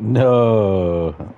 No.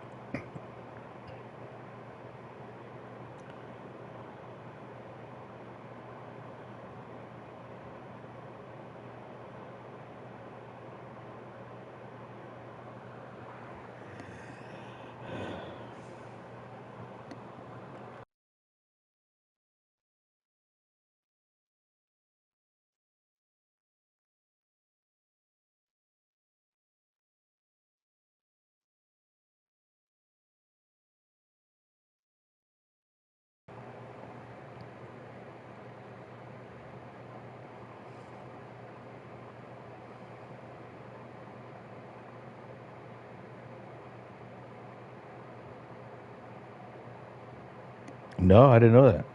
No, I didn't know that.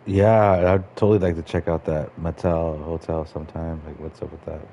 Yeah, I'd totally like to check out that Mattel hotel sometime. Like, what's up with that?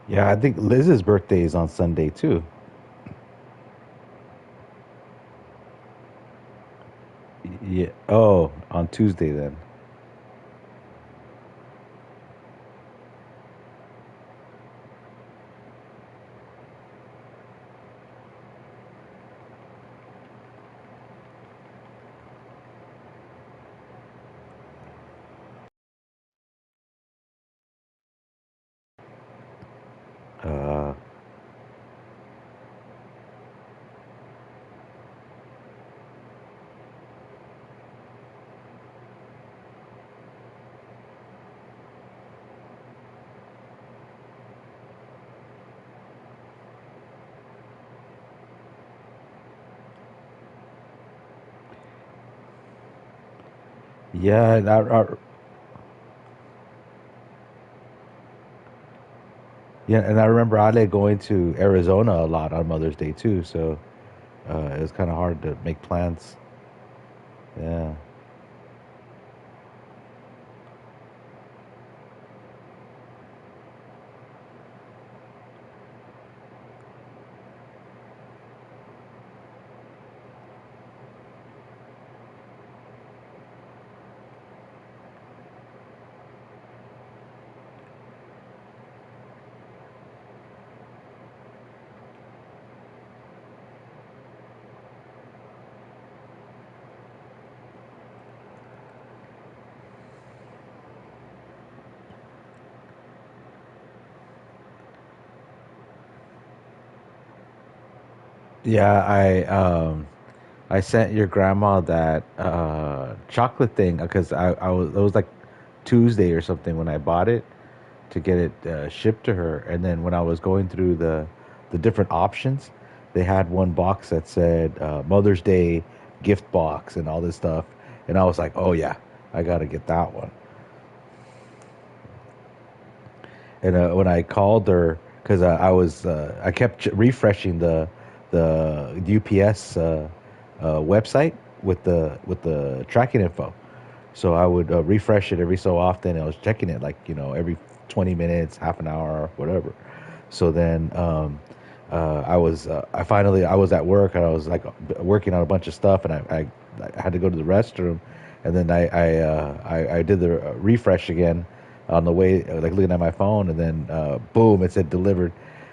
Yeah, I think Liz's birthday is on Sunday too. Yeah. Oh, on Tuesday then. Uh, yeah, yeah, and I remember Ale going to Arizona a lot on Mother's Day too. So it was kind of hard to make plans. Yeah. Yeah, I sent your grandma that chocolate thing because I was it was like Tuesday or something when I bought it to get it shipped to her, and then when I was going through the different options, they had one box that said Mother's Day gift box and all this stuff, and I was like, oh yeah, I gotta get that one. And when I called her, because I kept refreshing the UPS website with the tracking info. So I would refresh it every so often. I was checking it like every 20 minutes, half an hour, whatever. So then I was at work and I was like working on a bunch of stuff and I had to go to the restroom, and then I did the refresh again on the way, like looking at my phone, and then boom, it said delivered,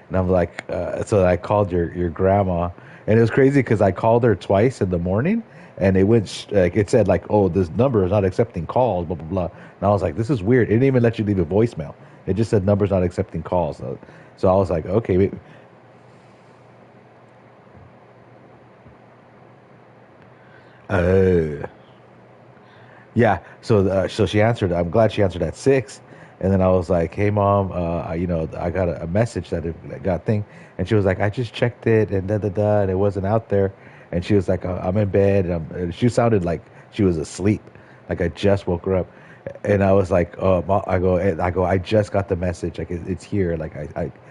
and I'm like, so I called your grandma, and it was crazy because I called her twice in the morning, and it went like it said like, oh, this number is not accepting calls, blah blah blah, and I was like, this is weird. It didn't even let you leave a voicemail. It just said numbers not accepting calls. So I was like, okay, uh, yeah. So she answered. I'm glad she answered at 6. And then I was like, "Hey, mom, I got a message that it got thing." And she was like, "I just checked it, and da da da, and it wasn't out there." And she was like, "I'm in bed." And she sounded like she was asleep, like I just woke her up. And I was like, "Oh, I just got the message. Like it's here. Like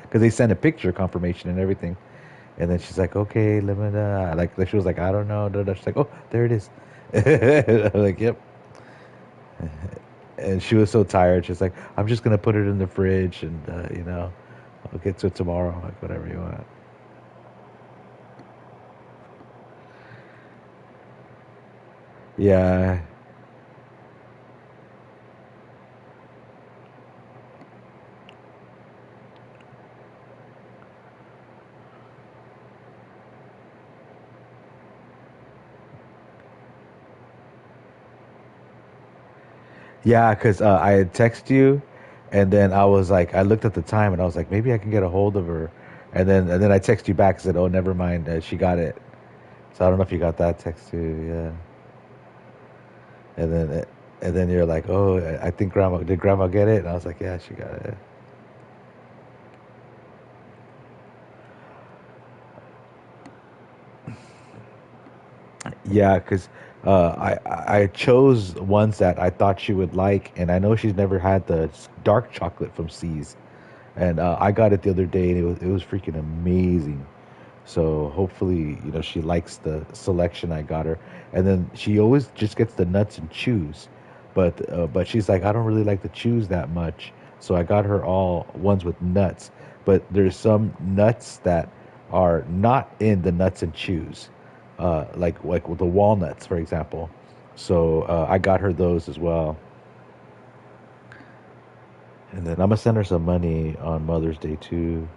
because they sent a picture confirmation and everything." And then she's like, "Okay, let me." Like she was like, "I don't know." Da, da. She's like, "Oh, there it is." I'm like, "Yep." And she was so tired. She's like, "I'm just gonna put it in the fridge, and I'll get to it tomorrow." I'm like, whatever you want. Yeah, yeah, because I had texted you, and then I was like, I looked at the time, and I was like, maybe I can get a hold of her, and then I texted you back and said, "Oh, never mind, she got it." So I don't know if you got that text too. Yeah, and then you're like, "Oh, I think grandma get it?" And I was like, "Yeah, she got it." Yeah, because I chose ones that I thought she would like, and I know she's never had the dark chocolate from C's, and I got it the other day, and it was freaking amazing. So hopefully, she likes the selection I got her, and then she always just gets the nuts and chews, but she's like, I don't really like the chews that much, so I got her all ones with nuts. But there's some nuts that are not in the nuts and chews, like with the walnuts, for example. So I got her those as well, and then I'm gonna send her some money on Mother's Day too,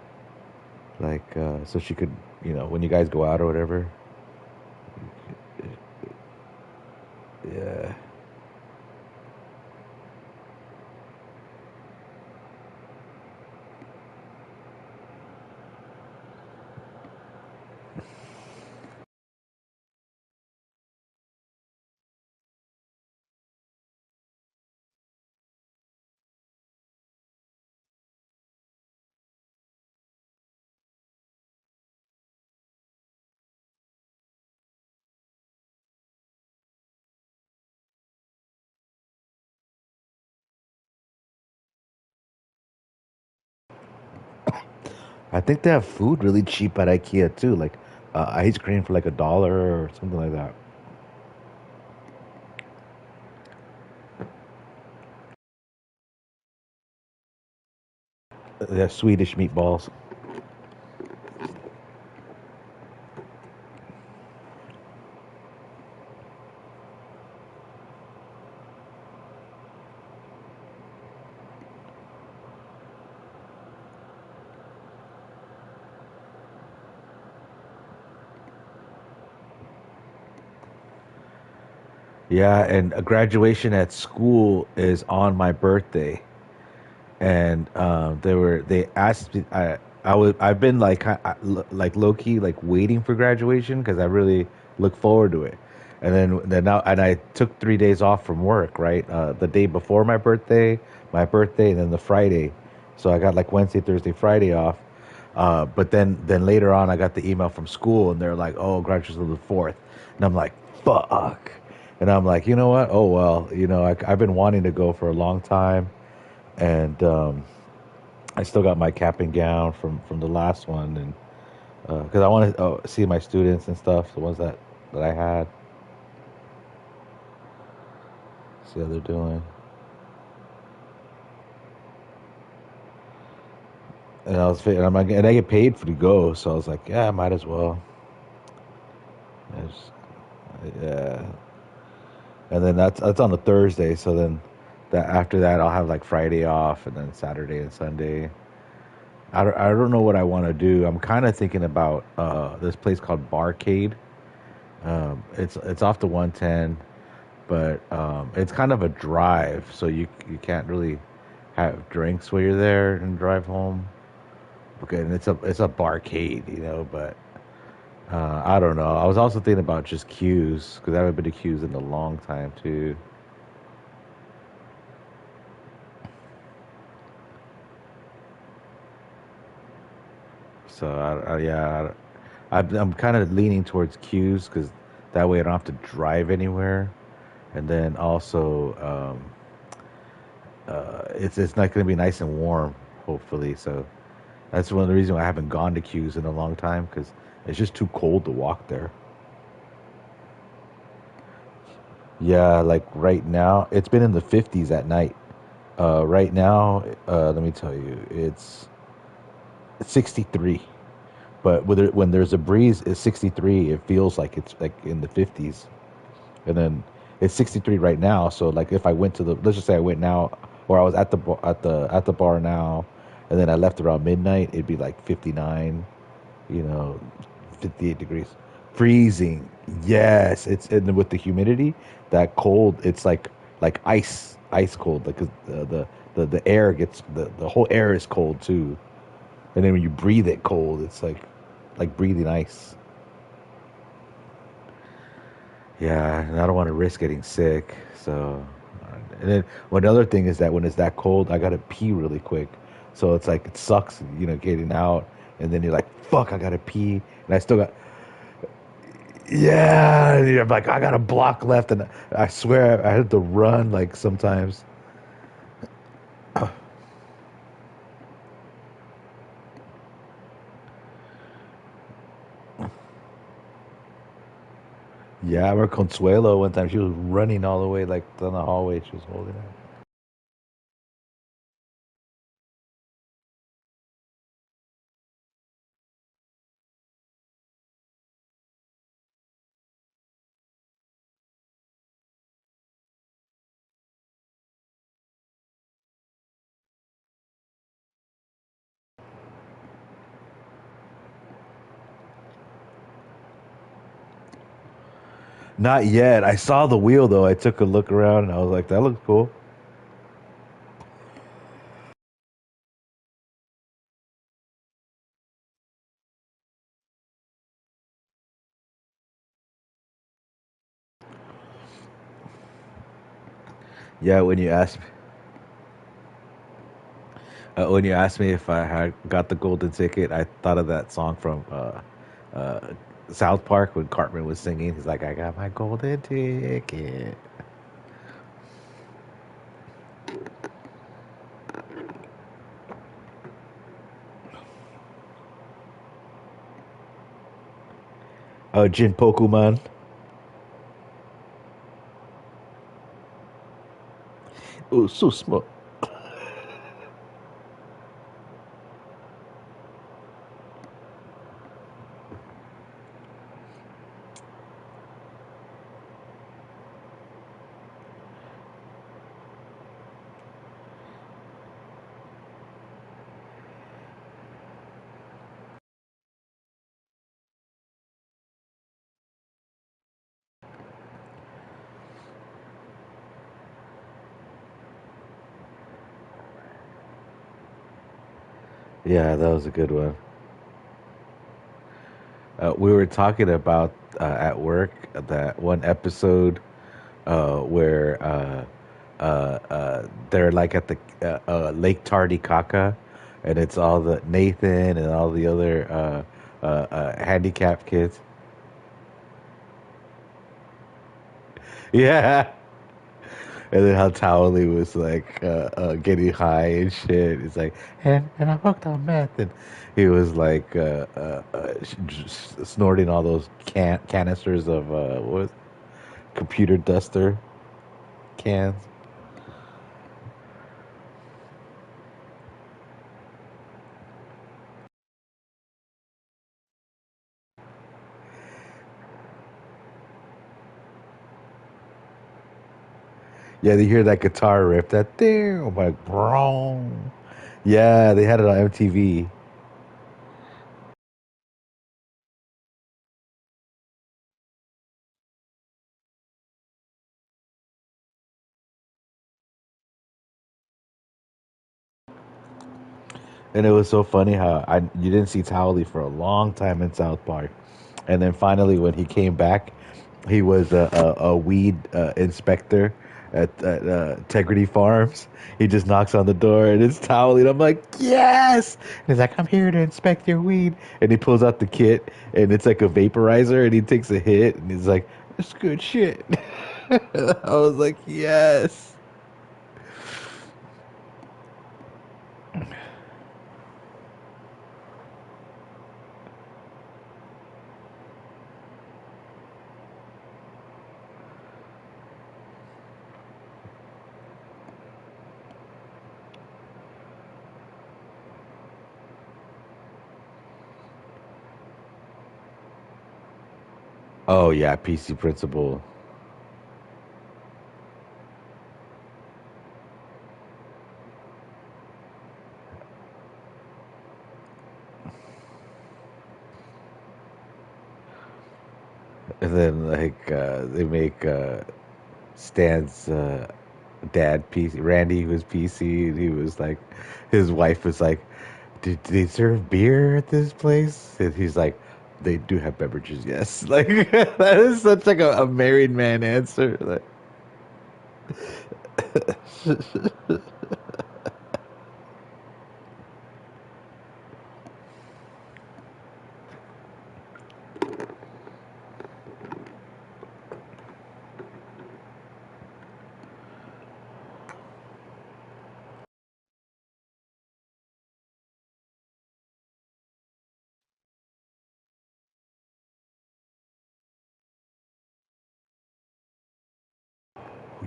like so she could, when you guys go out or whatever. Yeah. I think they have food really cheap at IKEA too, like ice cream for like $1 or something like that. They have Swedish meatballs. Yeah, and a graduation at school is on my birthday, and they asked me. I've been like like low key like waiting for graduation because I really look forward to it. And then now and I took 3 days off from work, right? The day before my birthday, and then the Friday. So I got like Wednesday, Thursday, Friday off. But then later on, I got the email from school, and they're like, "Oh, graduation's on the 4th," and I'm like, "Fuck." And I'm like, you know what? Oh well, I've been wanting to go for a long time, and I still got my cap and gown from the last one, and because I want to see my students and stuff, the ones that I had, see how they're doing, and I'm like, and I get paid for to go, so I was like, yeah, I might as well. I just, yeah, and then that's on a Thursday, so then that after that I'll have like Friday off, and then Saturday and Sunday. I don't know what I want to do. I'm kind of thinking about this place called Barcade. It's off the 110, but it's kind of a drive, so you can't really have drinks while you're there and drive home. Okay, and it's a barcade, but I don't know. I was also thinking about just queues because I haven't been to queues in a long time too. So yeah, I'm kind of leaning towards queues because that way I don't have to drive anywhere, and then also it's not going to be nice and warm, hopefully. So that's one of the reasons why I haven't gone to queues in a long time because it's just too cold to walk there. Yeah, like right now, it's been in the 50s at night. Right now, let me tell you, it's 63. But when there's a breeze, it's 63. It feels like it's like in the 50s. And then it's 63 right now. So like if I went to the, let's just say I went now, or I was at the bar now, and then I left around midnight, it'd be like 59, you know, 58 degrees. Freezing. Yes, it's and with the humidity, that cold, it's like ice cold. Like 'cause the air gets the whole air is cold too, and then when you breathe it cold, it's like breathing ice. Yeah, and I don't want to risk getting sick. So, and then one other thing is that when it's that cold, I gotta pee really quick. So it's like it sucks, getting out, and then you're like, "Fuck, I gotta pee," and I still got, yeah. And I'm like, I got a block left, and I swear I had to run like sometimes. Yeah, I remember Consuelo one time. She was running all the way like down the hallway. She was holding it. Not yet. I saw the wheel though. I took a look around and I was like, that looks cool. Yeah, when you asked me if I had got the golden ticket, I thought of that song from uh, South Park when Cartman was singing. He's like, "I got my golden ticket." Oh, Jin Pokemon. Oh, so small. Yeah, that was a good one. We were talking about at work that one episode where they're like at the Lake Titicaca, and it's all the Nathan and all the other handicapped kids. Yeah, and then how Towley was like getting high and shit. It's like, and I hooked on meth, and he was like snorting all those canisters of what was it? Computer duster cans. Yeah, they hear that guitar riff, that thing. I'm like, bro. Yeah, they had it on MTV. And it was so funny how you didn't see Towley for a long time in South Park, and then finally when he came back, he was a weed inspector at Integrity Farms. He just knocks on the door and it's Towley, and I'm like, yes. And he's like, I'm here to inspect your weed, and he pulls out the kit, and it's like a vaporizer, and he takes a hit, and he's like, that's good shit. I was like, yes. Oh yeah, PC principal. And then like they make Stan's dad PC, Randy, who was PC, and he was like, his wife was like, did they serve beer at this place? And he's like, they do have beverages, yes. Like that is such like a married man answer. Like,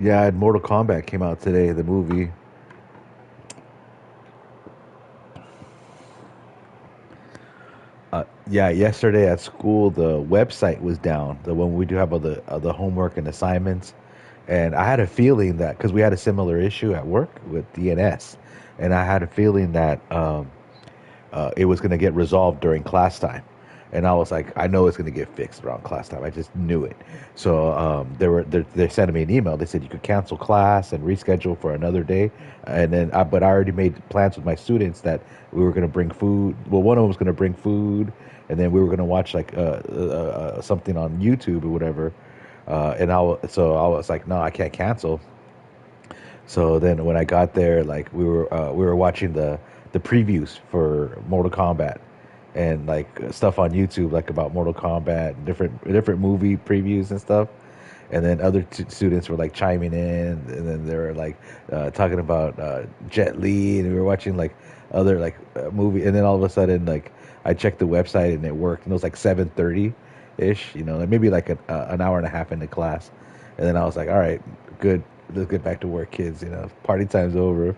yeah, and Mortal Kombat came out today, the movie. Yeah, yesterday at school the website was down. The one we do have all the homework and assignments, and I had a feeling that because we had a similar issue at work with DNS, and I had a feeling that it was going to get resolved during class time. And I was like, I know it's going to get fixed around class time. I just knew it. So they're sending me an email. They said you could cancel class and reschedule for another day. And then, but I already made plans with my students that we were going to bring food. Well, one of them was going to bring food, and then we were going to watch like something on YouTube or whatever. So I was like, no, I can't cancel. So then when I got there, like we were watching the previews for Mortal Kombat and like stuff on YouTube, like about Mortal Kombat, different movie previews and stuff. And then other students were like chiming in, and then they were like talking about Jet Li, and we were watching like other like movie. And then all of a sudden, like I checked the website and it worked, and it was like 7:30 ish, like maybe like an hour and a half into class. And then I was like, all right, good, let's get back to work, kids. Party time's over.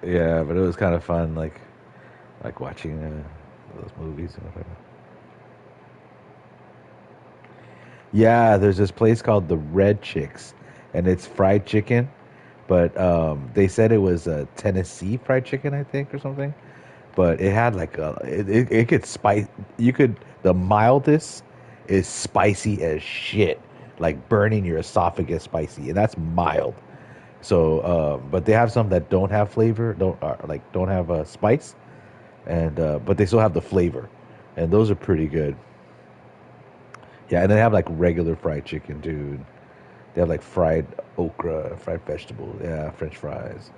Yeah, but it was kind of fun, like watching those movies and whatever. Yeah, there's this place called the Red Chicks, and it's fried chicken, but they said it was a Tennessee fried chicken, I think, or something. But it had like it could spice. You could the mildest is spicy as shit, like burning your esophagus spicy, and that's mild. So, but they have some that don't have flavor, don't have spice, and but they still have the flavor, and those are pretty good. Yeah, and they have like regular fried chicken, dude. They have like fried okra, fried vegetables, yeah, French fries.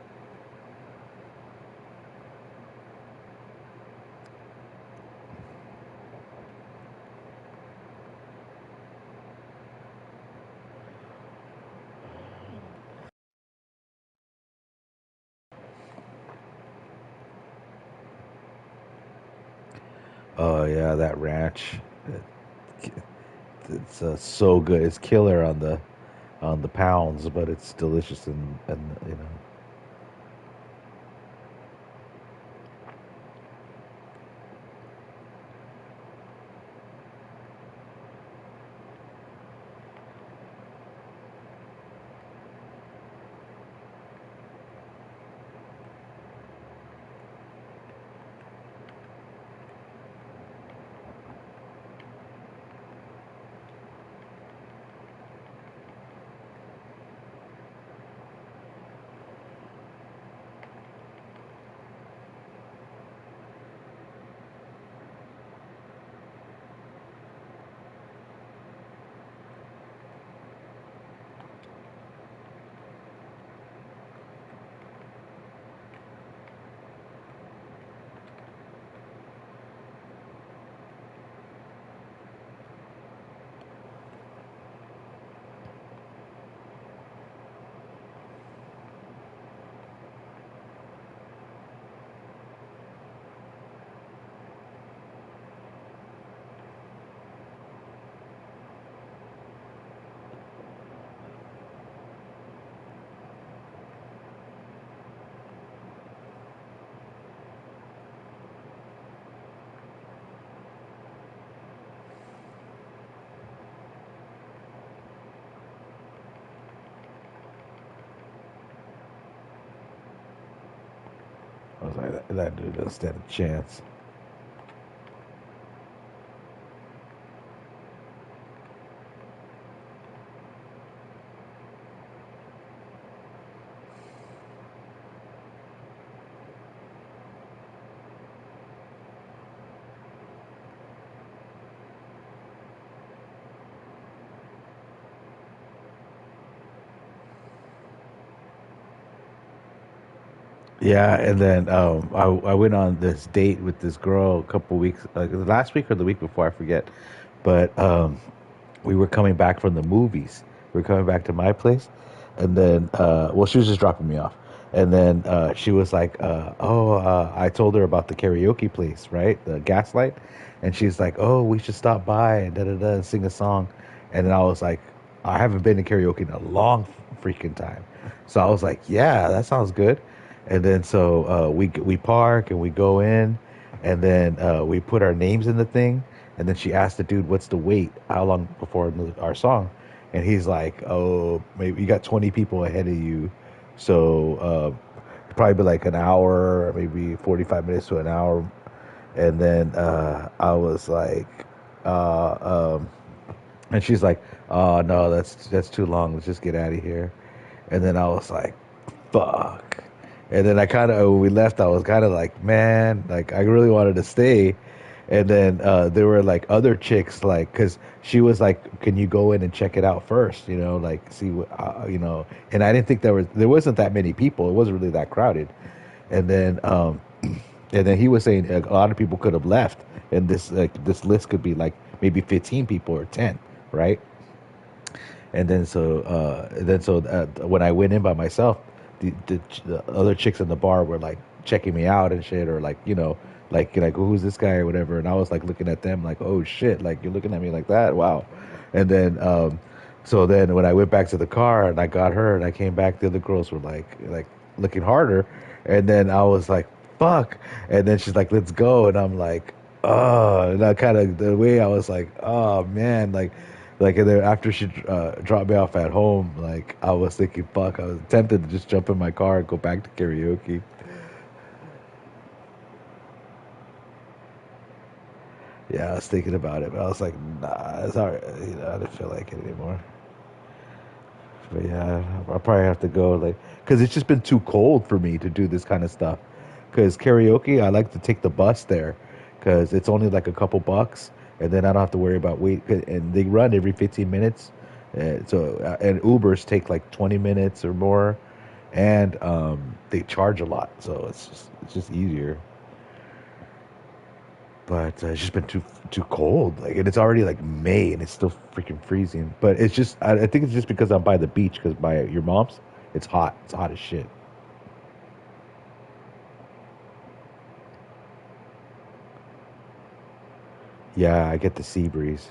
Oh yeah, that ranch, it, it's so good. It's killer on the pounds, but it's delicious and you know. I was like, that dude doesn't stand a chance. Yeah, and then I went on this date with this girl a couple weeks, like last week or the week before, I forget. But we were coming back from the movies. We were coming back to my place, and then well, she was just dropping me off, and then she was like, "Oh, I told her about the karaoke place, right? The Gaslight," and she's like, "Oh, we should stop by and da da da and sing a song," and then I was like, "I haven't been to karaoke in a long freaking time," so I was like, "Yeah, that sounds good," and then so we park and we go in, and then we put our names in the thing, and then she asked the dude, "What's the wait? How long before our song?" And he's like, "Oh, maybe you got 20 people ahead of you, so probably be like an hour, maybe 45 minutes to an hour." And then I was like, um, and she's like, "Oh no, that's too long. Let's just get out of here." And then I was like, "Fuck." And then I kind of when we left, I was kind of like, "Man, like I really wanted to stay." And then there were like other chicks, like, cause she was like, "Can you go in and check it out first? You know, like see what you know." And I didn't think there wasn't that many people. It wasn't really that crowded. And then and then he was saying a lot of people could have left, and this list could be like maybe 15 people or 10, right? And then so when I went in by myself, the other chicks in the bar were like checking me out and shit, or like like who's this guy or whatever. And I was like looking at them like, oh shit, like you're looking at me like that, wow. And then so then when I went back to the car and I got her and I came back, the other girls were like looking harder, and then I was like, fuck. And then she's like, let's go, and I'm like, oh, and I kind of the way I was like, oh man, like and then after she dropped me off at home, like I was thinking, fuck, I was tempted to just jump in my car and go back to karaoke. Yeah, I was thinking about it, but I was like, nah, it's all right. You know, I didn't feel like it anymore. But yeah, I'll probably have to go like because it's just been too cold for me to do this kind of stuff. Because karaoke, I like to take the bus there because it's only like a couple bucks, and then I don't have to worry about wait. And they run every 15 minutes, and Ubers take like 20 minutes or more, and they charge a lot, so it's just easier. But it's just been too cold. Like, and it's already like May, and it's still freaking freezing. But it's just I think it's just because I'm by the beach. Because by your mom's, it's hot. It's hot as shit. Yeah, I get the sea breeze.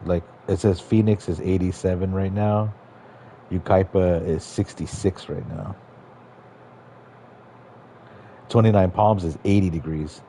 Like it says, Phoenix is 87 right now. Ukaipa is 66 right now. 29 Palms is 80 degrees.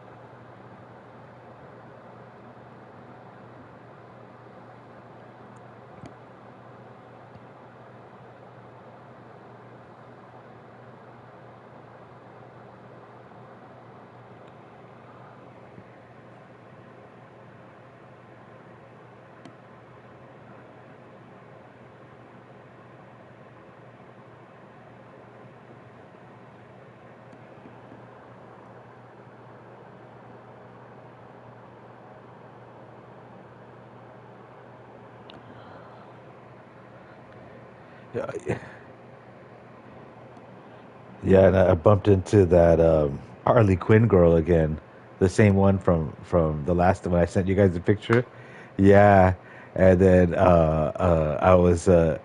Yeah, yeah, and I bumped into that Harley Quinn girl again, the same one from the last time when I sent you guys the picture. Yeah, and then I was and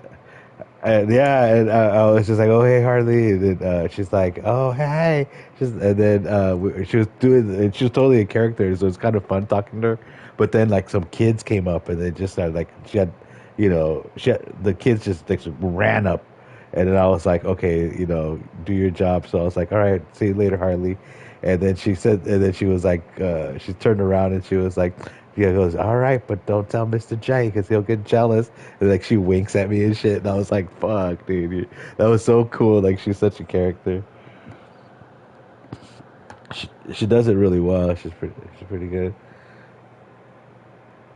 yeah, and I was just like, "Oh, hey, Harley," and then she's like, "Oh, hey," and then she was doing, and she was totally a character, so it's kind of fun talking to her. But then like some kids came up, and they just started like she had, the kids just like ran up, and then I was like, "Okay, do your job." So I was like, "All right, see you later, Harley." And then she said, and then she was like, she turned around and she was like, yeah, goes, all right, but don't tell Mr. J because he'll get jealous. And like she winks at me and shit, and I was like, fuck, dude, that was so cool. Like she's such a character. She does it really well. She's pretty good.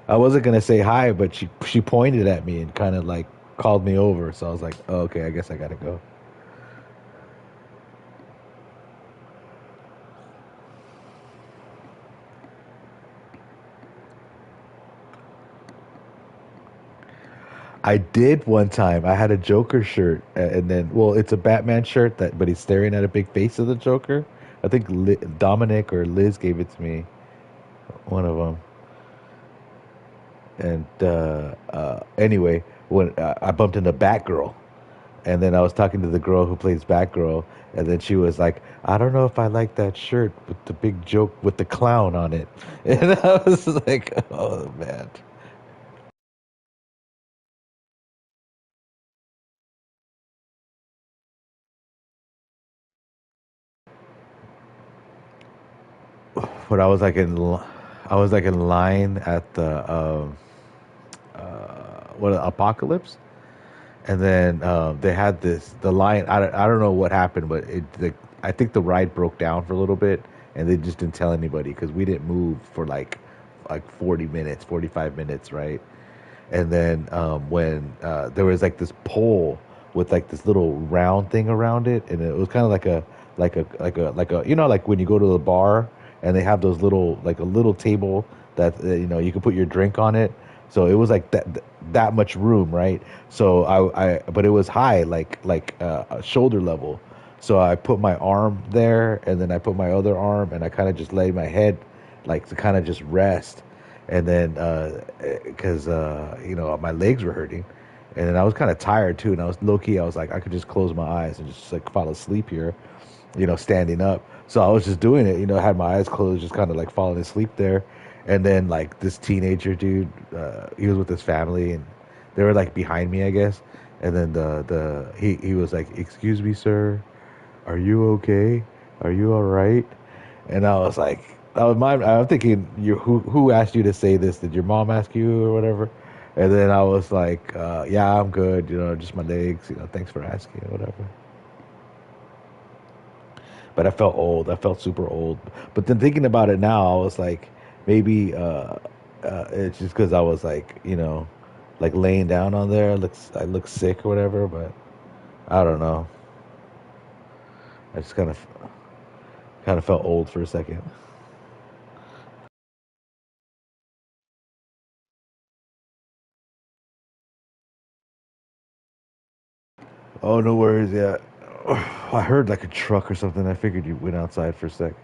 I wasn't gonna say hi, but she pointed at me and kind of like called me over. So I was like, oh, okay, I guess I gotta go. I did one time. I had a Joker shirt, and then, well, it's a Batman shirt but he's staring at a big face of the Joker. I think Dominic or Liz gave it to me, one of them. And anyway, when I bumped into Batgirl, and then I was talking to the girl who plays Batgirl, and then she was like, "I don't know if I like that shirt with the big joke with the clown on it," and I was like, "Oh man." But I was like in line at the what Apocalypse, and then they had the line. I don't know what happened, but I think the ride broke down for a little bit, and they just didn't tell anybody because we didn't move for like 40 minutes, 45 minutes, right? And then when there was like this pole with like this little round thing around it, and it was kind of like a like when you go to the bar and they have those little like a little table that you can put your drink on it. So it was like that much room, right? So but it was high, like shoulder level. So I put my arm there, and then I put my other arm, and I kind of just laid my head, like to kind of just rest, and then because my legs were hurting, and then I was kind of tired too, and I was low key. I was like, I could just close my eyes and just like fall asleep here, standing up. So I was just doing it, I had my eyes closed, just kind of like falling asleep there. And then like this teenager dude, he was with his family, and they were like behind me, I guess. And then he was like, "Excuse me, sir, are you okay? Are you all right?" And I was like, I'm thinking, who asked you to say this? Did your mom ask you or whatever? And then I was like, yeah, I'm good. Just my legs. Thanks for asking, whatever. But I felt old. I felt super old. But then thinking about it now, I was like, maybe it's just because I was like, like laying down on there. I look sick or whatever. But I don't know. I just kind of felt old for a second. Oh, no worries. Yeah, I heard like a truck or something. I figured you went outside for a sec.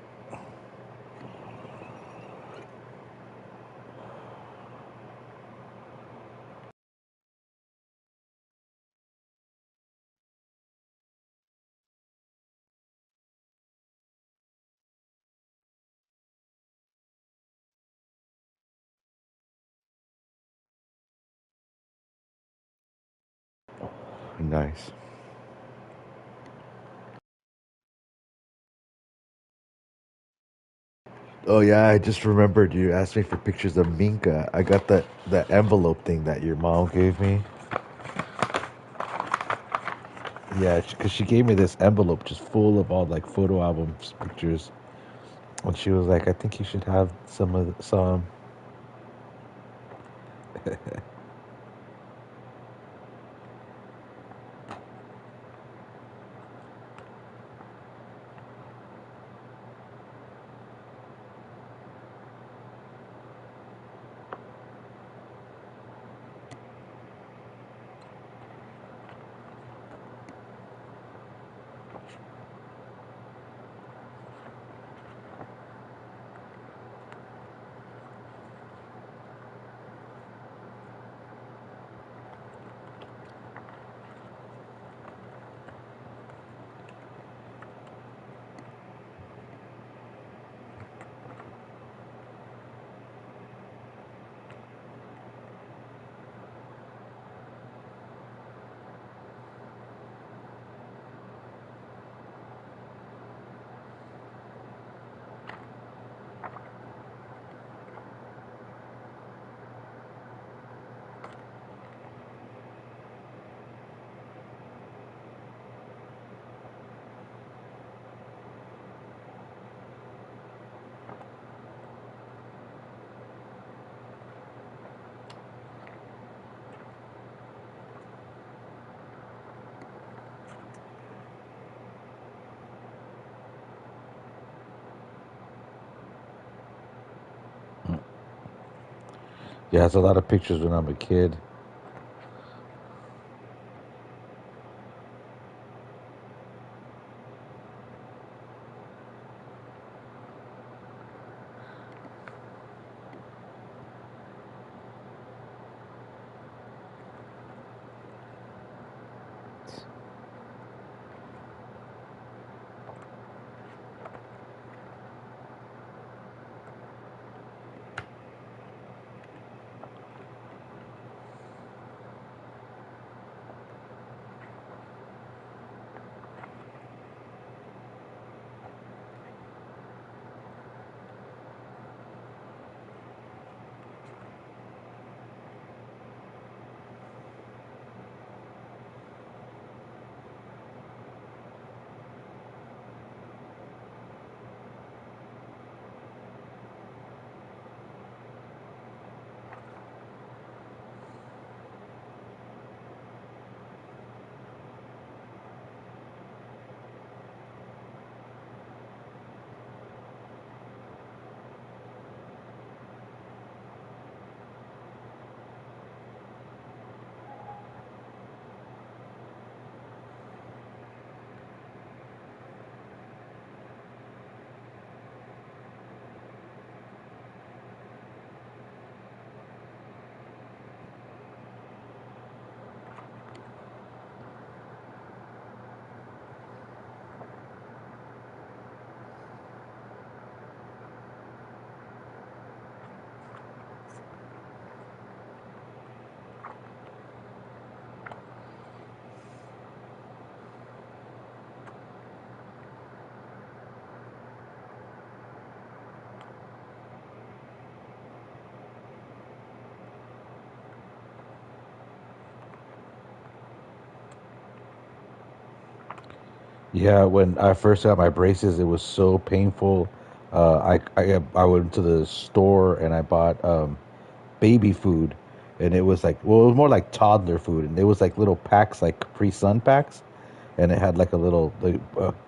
Nice. Oh yeah, I just remembered you asked me for pictures of Minka. I got that envelope thing that your mom gave me. Yeah, because she gave me this envelope just full of all like photo albums pictures, and she was like, "I think you should have some." Yeah, it's a lot of pictures when I'm a kid. Yeah, when I first got my braces, it was so painful. I went to the store and I bought baby food, and it was like, well, it was more like toddler food, and it was like little packs, like Capri Sun packs, and it had like a little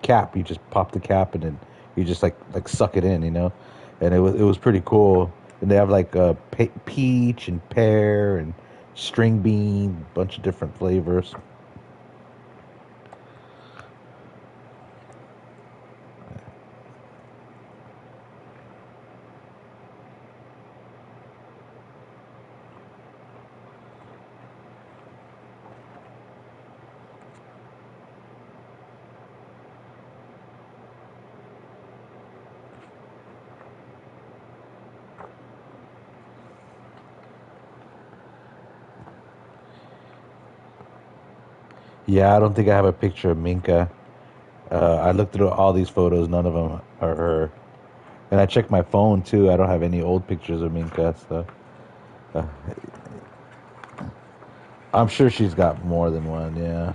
cap. You just pop the cap, and then you just like suck it in, and it was pretty cool. And they have like peach and pear and string bean, bunch of different flavors. Yeah, I don't think I have a picture of Minka. I looked through all these photos. None of them are her. And I checked my phone too. I don't have any old pictures of Minka. So I'm sure she's got more than one. Yeah.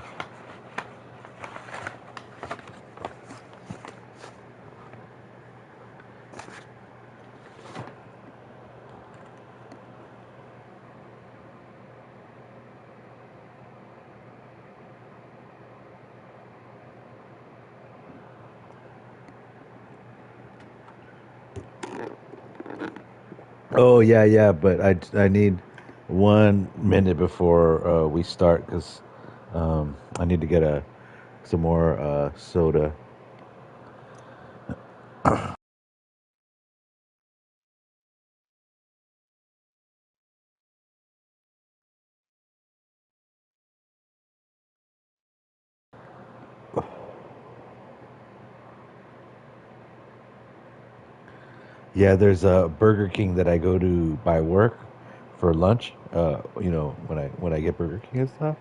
Oh yeah, yeah. But I need 1 minute before we start because I need to get a some more soda. Yeah, there's a Burger King that I go to by work for lunch. When I get Burger King and stuff,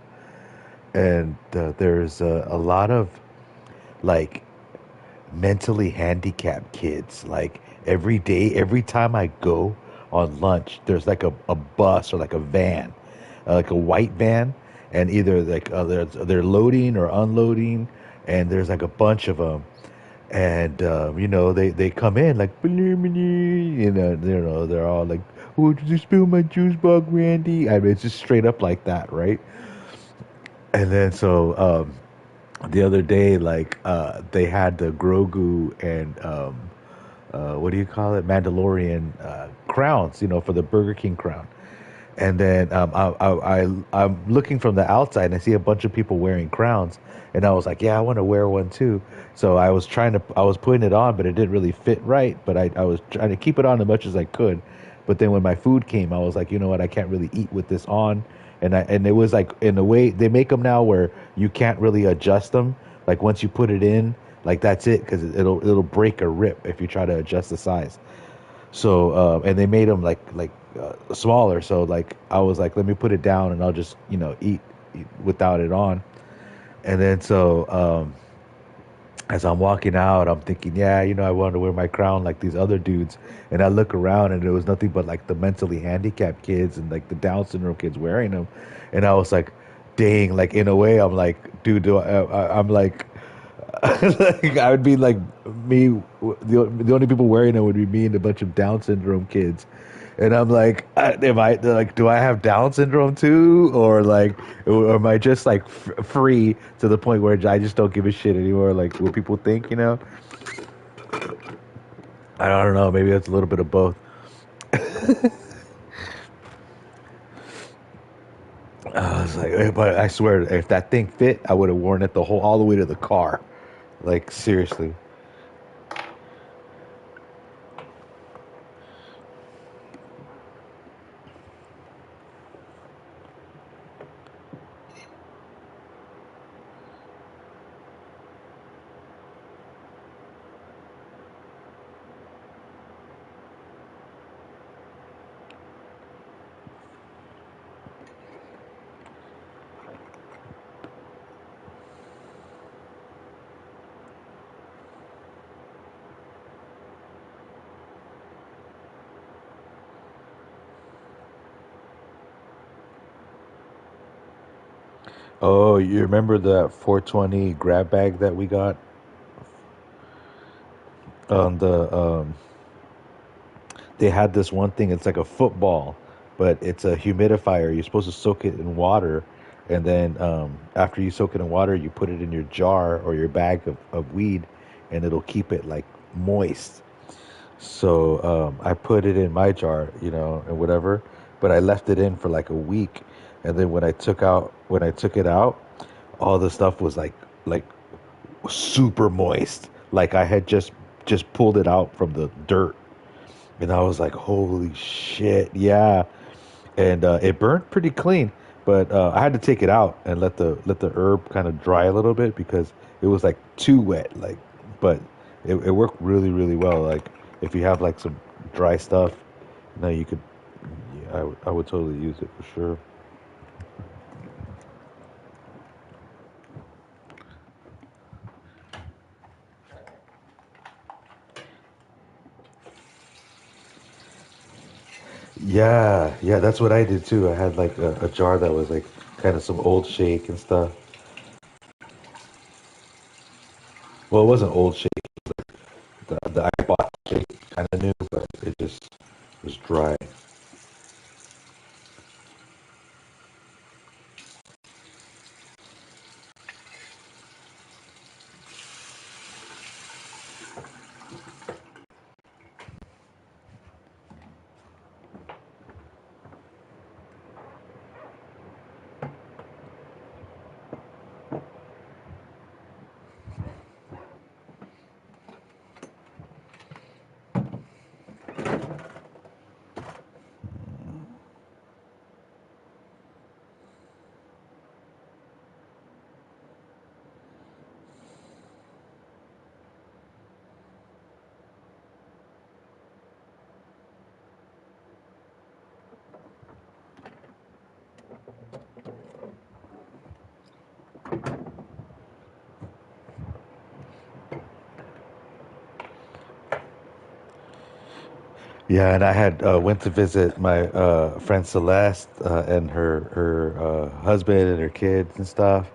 and there's a lot of like mentally handicapped kids. Like every day, every time I go on lunch, there's like a bus or like a van, like a white van, and either like they're loading or unloading, and there's like a bunch of them, and they come in like they're all like, oh, did you spill my juice bug, Randy? I mean, it's just straight up like that, right? And then so the other day, like they had the Grogu and what do you call it, Mandalorian crowns, for the Burger King crown. And then I'm looking from the outside and I see a bunch of people wearing crowns, and I was like, yeah, I want to wear one too. So I was putting it on, but it didn't really fit right. But I was trying to keep it on as much as I could. But then when my food came, I was like, you know what, I can't really eat with this on. And it was like, in a way they make them now where you can't really adjust them. Like once you put it in, like that's it, because it'll break or rip if you try to adjust the size. So and they made them like smaller. So like I was like, let me put it down and I'll just eat without it on. And then so as I'm walking out, I'm thinking, yeah, I wanted to wear my crown like these other dudes. And I look around and there was nothing but like the mentally handicapped kids and like the Down syndrome kids wearing them. And I was like, dang, like in a way, I'm like, dude, I'm like, like I would be like me. The only people wearing it would be me and a bunch of Down syndrome kids, and I'm like, am I like, do I have Down syndrome too, or am I just like free to the point where I just don't give a shit anymore, like what people think, I don't know. Maybe that's a little bit of both. I was like, but I swear, if that thing fit, I would have worn it all the way to the car. Like seriously. Oh, you remember the 420 grab bag that we got on the they had this one thing. It's like a football, but it's a humidifier. You're supposed to soak it in water, and then after you soak it in water, you put it in your jar or your bag of weed, and it'll keep it like moist. So I put it in my jar, and whatever. But I left it in for like a week, and then when I took it out, all the stuff was like super moist. Like I had just pulled it out from the dirt, and I was like, holy shit, yeah. And it burned pretty clean, but I had to take it out and let the herb kind of dry a little bit because it was like too wet. But it worked really really well. Like if you have like some dry stuff, you could. Yeah, I would totally use it for sure. Yeah, yeah, that's what I did too. I had like a jar that was like kind of some old shake and stuff. Well, it wasn't old shake. The I bought shake kind of new, but it just was dry. Yeah, and I had went to visit my friend Celeste and her husband and her kids and stuff,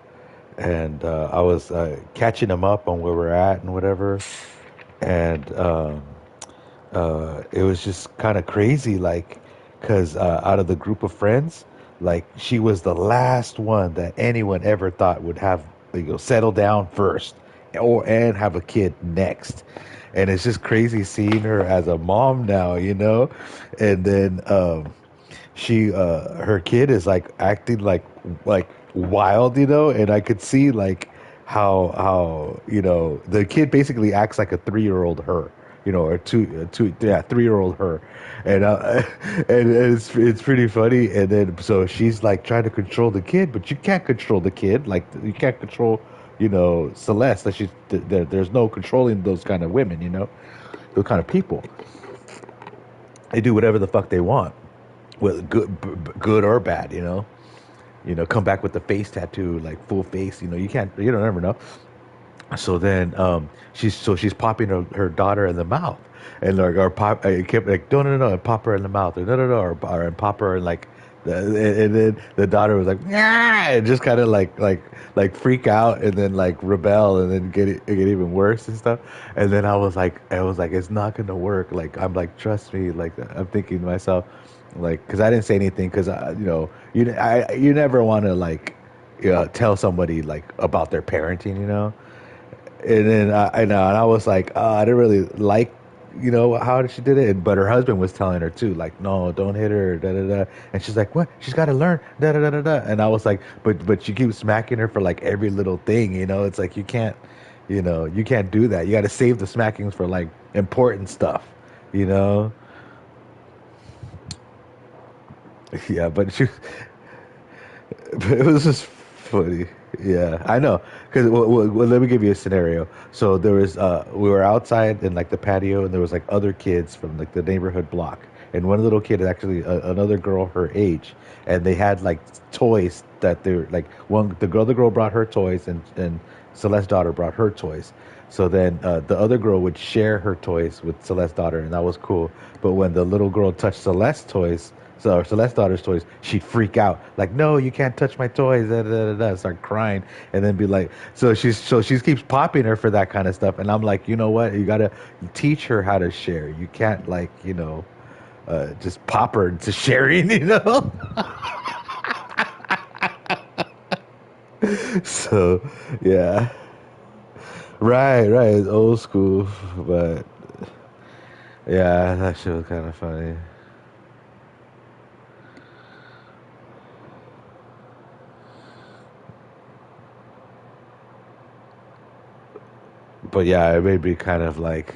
and I was catching them up on where we're at and whatever, and it was just kind of crazy, like, because out of the group of friends, like, she was the last one that anyone ever thought would have, settle down first, and have a kid next. And it's just crazy seeing her as a mom now, and then she her kid is like acting like wild, and I could see like how the kid basically acts like a 3 year old her, or two yeah 3 year old her, and and it's pretty funny. And then so she's like trying to control the kid, but you can't control the kid, like you can't control Celeste. That there's no controlling those kind of women, those kind of people. They do whatever the fuck they want, well, good or bad, come back with the face tattoo, like full face. You don't ever know. So then she's popping her daughter in the mouth, and like or pop I kept like no, and pop her in the mouth, or no, and pop her in like and then the daughter was like, yeah, and just kind of like freak out, and then like rebel, and then get even worse and stuff. And then I was like it's not gonna work. Like I'm like, trust me. Like I'm thinking to myself, like, because I didn't say anything, because you never want to like tell somebody like about their parenting, and then I was like, I didn't really like, how she did it. But her husband was telling her too, like, no, don't hit her, da da da. And she's like, what? She's got to learn, da da da da da. And I was like, but you keep smacking her for like every little thing, It's like you can't do that. You got to save the smackings for like important stuff, you know. Yeah, but it was just funny. Yeah, I know. Because let me give you a scenario. So there was we were outside in like the patio, and there was like other kids from like the neighborhood block, and one little kid, actually another girl her age, and they had like toys that they were like, one the girl brought her toys, and Celeste's daughter brought her toys. So then the other girl would share her toys with Celeste's daughter, and that was cool. But when the little girl touched Celeste's toys, So Celeste's daughter's toys, she'd freak out like, "No, you can't touch my toys!" Da, da, da, da, start crying, and then be like, so she keeps popping her for that kind of stuff, and I'm like, you know what? You gotta teach her how to share. You can't like just pop her into sharing, you know. So yeah, right, it's old school, but yeah, that shit was kind of funny. But yeah, it made me kind of like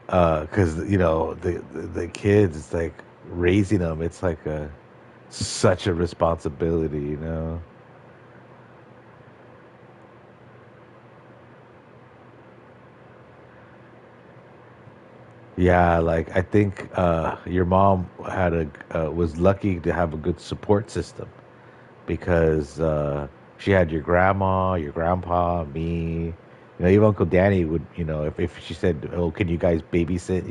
because the kids, it's like raising them, it's like a such a responsibility, you know. Yeah, like I think your mom had a was lucky to have a good support system because she had your grandma, your grandpa, me, even Uncle Danny would, if she said, "Oh, can you guys babysit?"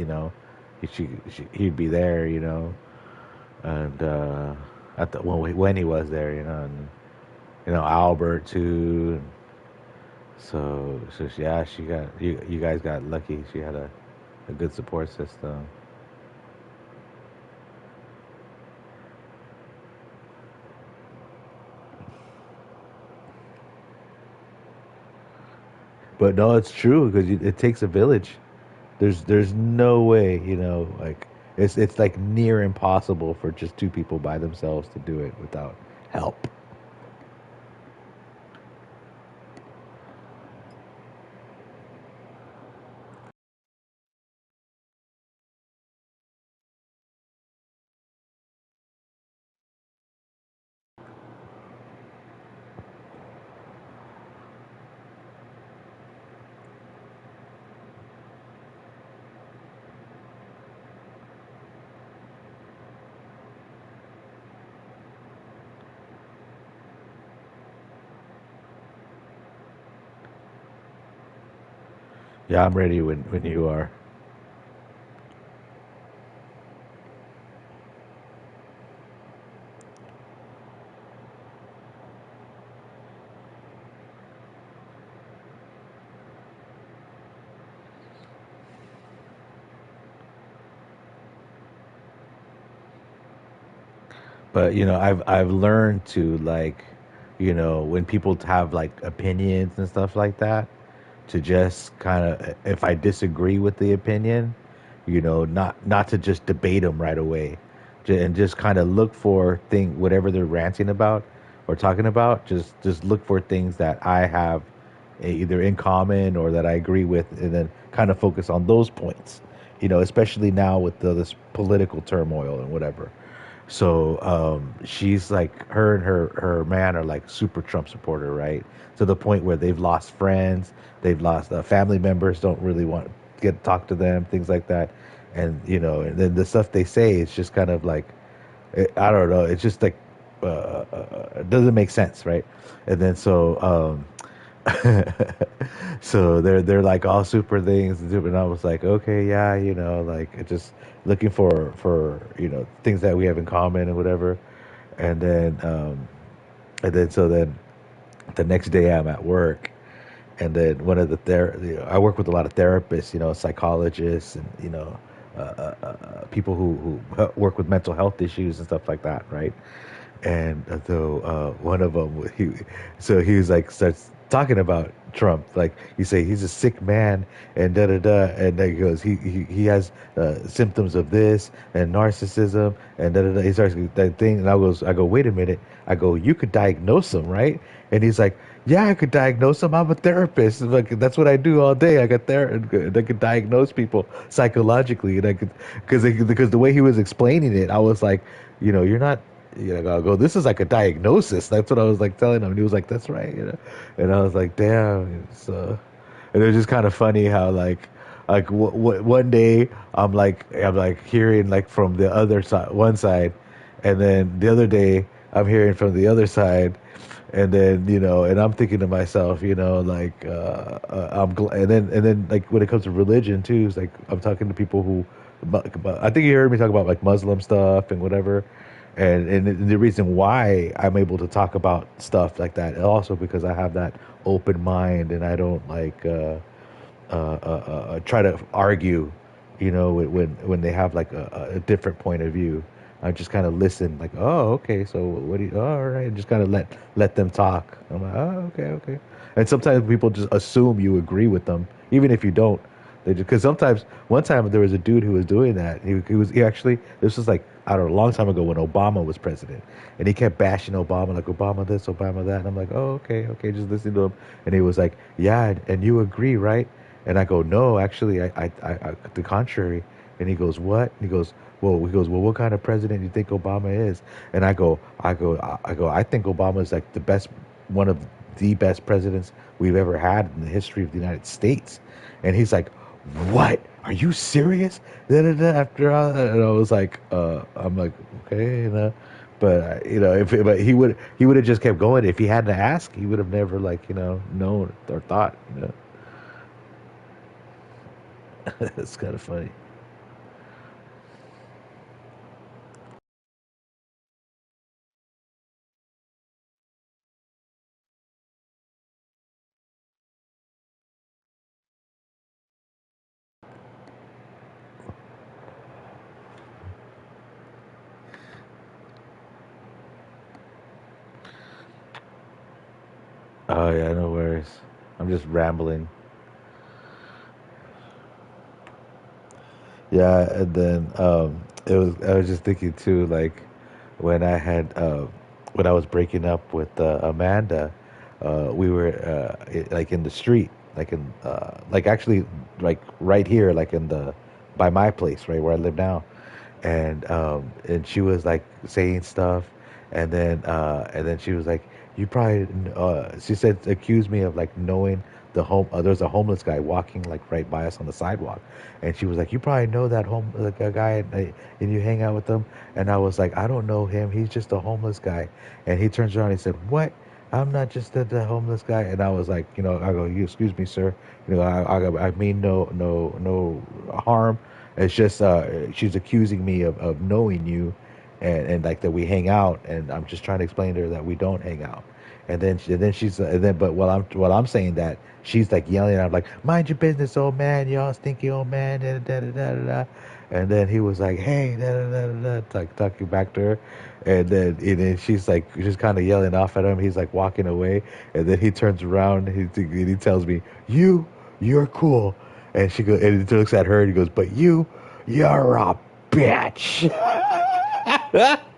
he'd be there, and at the when he was there, and Albert too. Yeah, she got you. You guys got lucky. She had a good support system. But no, it's true because it takes a village. There's no way, like it's like near impossible for just two people by themselves to do it without help. Yeah, I'm ready when you are. But I've learned to like, when people have like opinions and stuff like that, to just kind of, if I disagree with the opinion, not to just debate them right away, and just kind of look for whatever they're ranting about or talking about. Just look for things that I have either in common or that I agree with, and then kind of focus on those points. Especially now with this political turmoil and whatever. So she's like, her and her man are like super Trump supporter, right? To the point where they've lost friends, they've lost family members, don't really want to get talk to them, things like that. And and then the stuff they say, it's just kind of like, I don't know, it's just like it doesn't make sense, right? And then so they're like all super things, and I was like, okay, yeah, like it just looking for things that we have in common and whatever. And then so then the next day I'm at work, and then one of I work with a lot of therapists, psychologists, and people who work with mental health issues and stuff like that, right? And so one of them, he was like starts talking about Trump, like you say he's a sick man and da da da, and then he goes he has symptoms of this and narcissism and da da da. He starts that thing, and I go, wait a minute, I go, you could diagnose him, right? And he's like, yeah, I could diagnose him. I'm a therapist. Like that's what I do all day. I got there and I could diagnose people psychologically, and I could because the way he was explaining it, I was like, you're not. I'll go. This is like a diagnosis. That's what I was like telling him. And he was like, "That's right," And I was like, "Damn." So, and it was just kind of funny how one day I'm like hearing like from the other side, one side, and then the other day I'm hearing from the other side, and then and I'm thinking to myself, like and then like when it comes to religion too, it's like I'm talking to people but I think you heard me talk about like Muslim stuff and whatever, and the reason why I'm able to talk about stuff like that also because I have that open mind and I don't like try to argue, you know, when they have like a different point of view. I just kind of listen, like, oh, okay, so what do you? Oh, all right, and just kind of let them talk. I'm like, oh, okay, okay. And sometimes people just assume you agree with them, even if you don't. They because sometimes one time there was a dude who was doing that. He actually this was like I don't know a long time ago when Obama was president, and he kept bashing Obama like Obama this, Obama that, and I'm like, oh, okay, okay, just listening to him, and he was like, yeah, and you agree, right? And I go, no, actually, the contrary. And he goes, what? And he goes, well, what kind of president do you think Obama is? And I think Obama is like the best, one of the best presidents we've ever had in the history of the United States. And he's like, what? Are you serious? Da, da, da, after all that, and I was like, I'm like, okay, you know. But you know, if but he would have just kept going if he hadn't asked. He would have never like you know known or thought. You know, it's kind of funny. Oh yeah, no worries. I'm just rambling. Yeah, and then it was. I was just thinking too, like when I had when I was breaking up with Amanda, we were like in the street, like in like actually like right here, like in the by my place, right where I live now, and she was like saying stuff, and then she was like, you probably she said accused me of like knowing the home. There's a homeless guy walking like right by us on the sidewalk, and she was like, you probably know that home like a guy, and you hang out with him. And I was like, I don't know him. He's just a homeless guy. And he turns around and he said, what? I'm not just the homeless guy. And I was like, you know, I go, you excuse me, sir. You know, I mean no harm. It's just she's accusing me of knowing you, and like that we hang out, and I'm just trying to explain to her that we don't hang out. And then she's and then but while I'm saying that she's like yelling out like mind your business old man, y'all stinky old man, da, da, da, da, da, da. And then he was like hey da, da, da, da, da, like talking back to her, and then she's like just kind of yelling off at him. He's like walking away, and then he turns around and he tells me you're cool. And she goes, and he looks at her and he goes, but you're a bitch.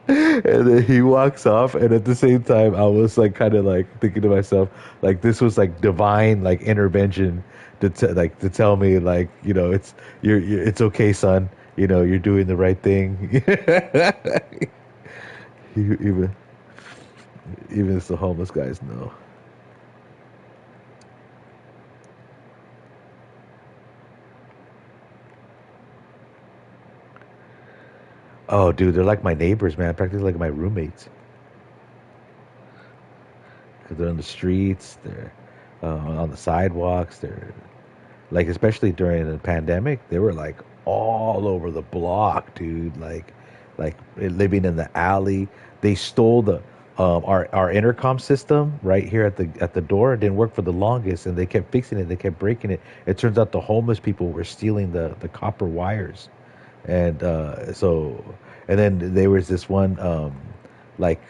And then he walks off, and at the same time, I was like, kind of like thinking to myself, like this was like divine, like intervention like to tell me, like you know, it's okay, son. You know, you're doing the right thing. even even if the homeless guys know. Oh, dude, they're like my neighbors, man. Practically like my roommates. Because they're on the streets, they're on the sidewalks, they're like especially during the pandemic, they were like all over the block, dude. Like living in the alley. They stole the our intercom system right here at the door. It didn't work for the longest, and they kept fixing it. They kept breaking it. It turns out the homeless people were stealing the copper wires, and and then there was this one like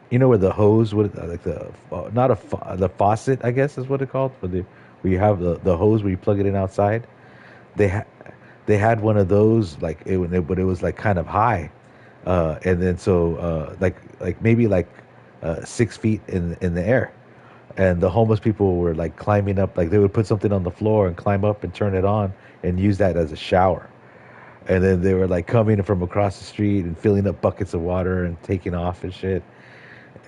you know where the hose would like the not a the faucet I guess is what it called where you have the hose where you plug it in outside. They had they had one of those like but it was like kind of high, and then so like maybe like 6 feet in the air, and the homeless people were like climbing up like they would put something on the floor and climb up and turn it on and use that as a shower. And then they were like coming from across the street and filling up buckets of water and taking off and shit.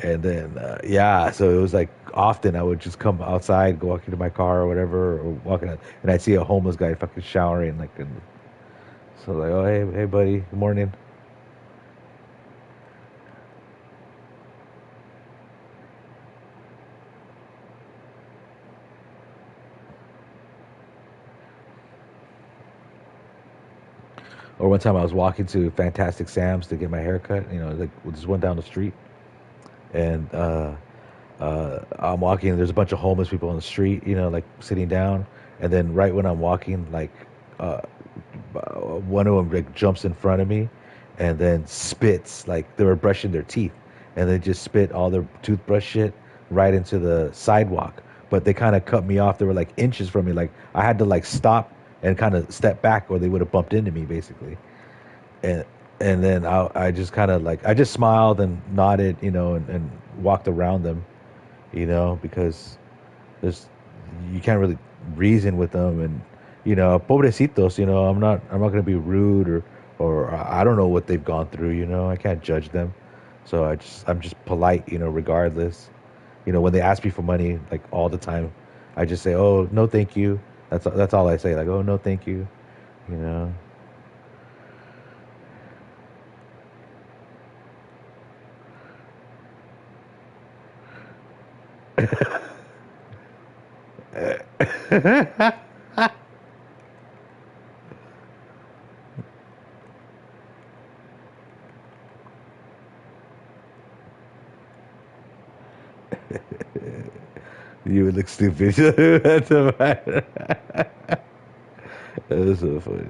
And then yeah, so it was like often I would just come outside, go walk into my car or whatever, or walking out, and I'd see a homeless guy fucking showering, like, and so like, oh hey buddy, good morning. Or one time I was walking to Fantastic Sam's to get my hair cut. You know, like just went down the street, and I'm walking. And there's a bunch of homeless people on the street. You know, like sitting down. And then right when I'm walking, like uh, one of them like jumps in front of me, and then spits like they were brushing their teeth, and they just spit all their toothbrush shit right into the sidewalk. But they kind of cut me off. They were like inches from me. Like I had to like stop and kind of step back, or they would have bumped into me basically. And then I just kind of like I just smiled and nodded, you know, and walked around them, you know, because there's you can't really reason with them, and you know, pobrecitos, you know, I'm not gonna be rude or I don't know what they've gone through, you know, I can't judge them, so I'm just polite, you know, regardless, you know, when they ask me for money like all the time, I just say, oh no thank you, that's all I say, like, oh no thank you, you know. You would look stupid. That's a matter. That's so funny.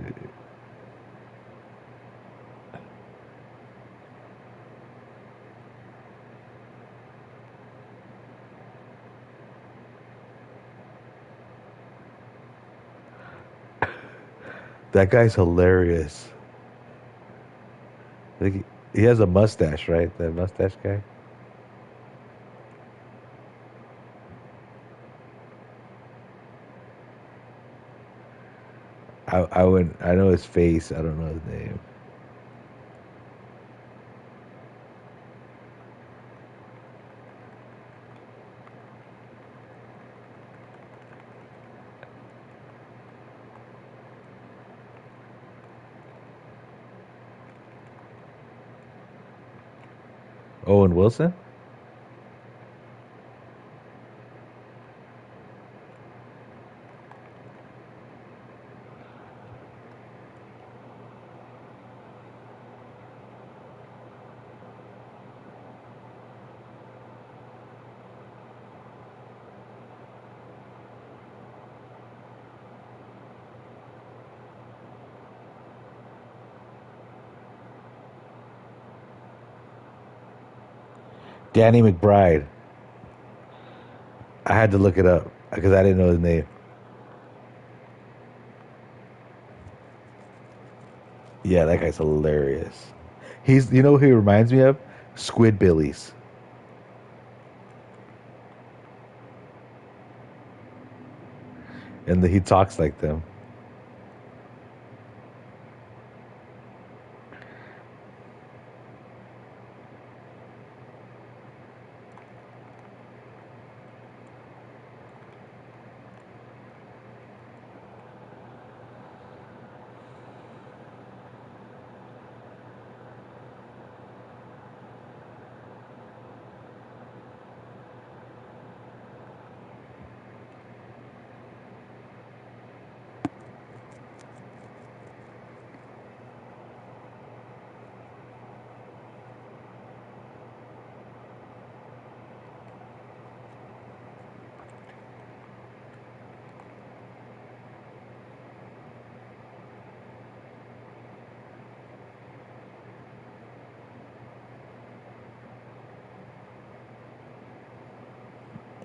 That guy's hilarious. Like he has a mustache, right? That mustache guy. I would I know his face. I don't know his name. Owen Wilson. Danny McBride. I had to look it up because I didn't know his name. Yeah, that guy's hilarious. He's you know who he reminds me of? Squid Billies. And he talks like them.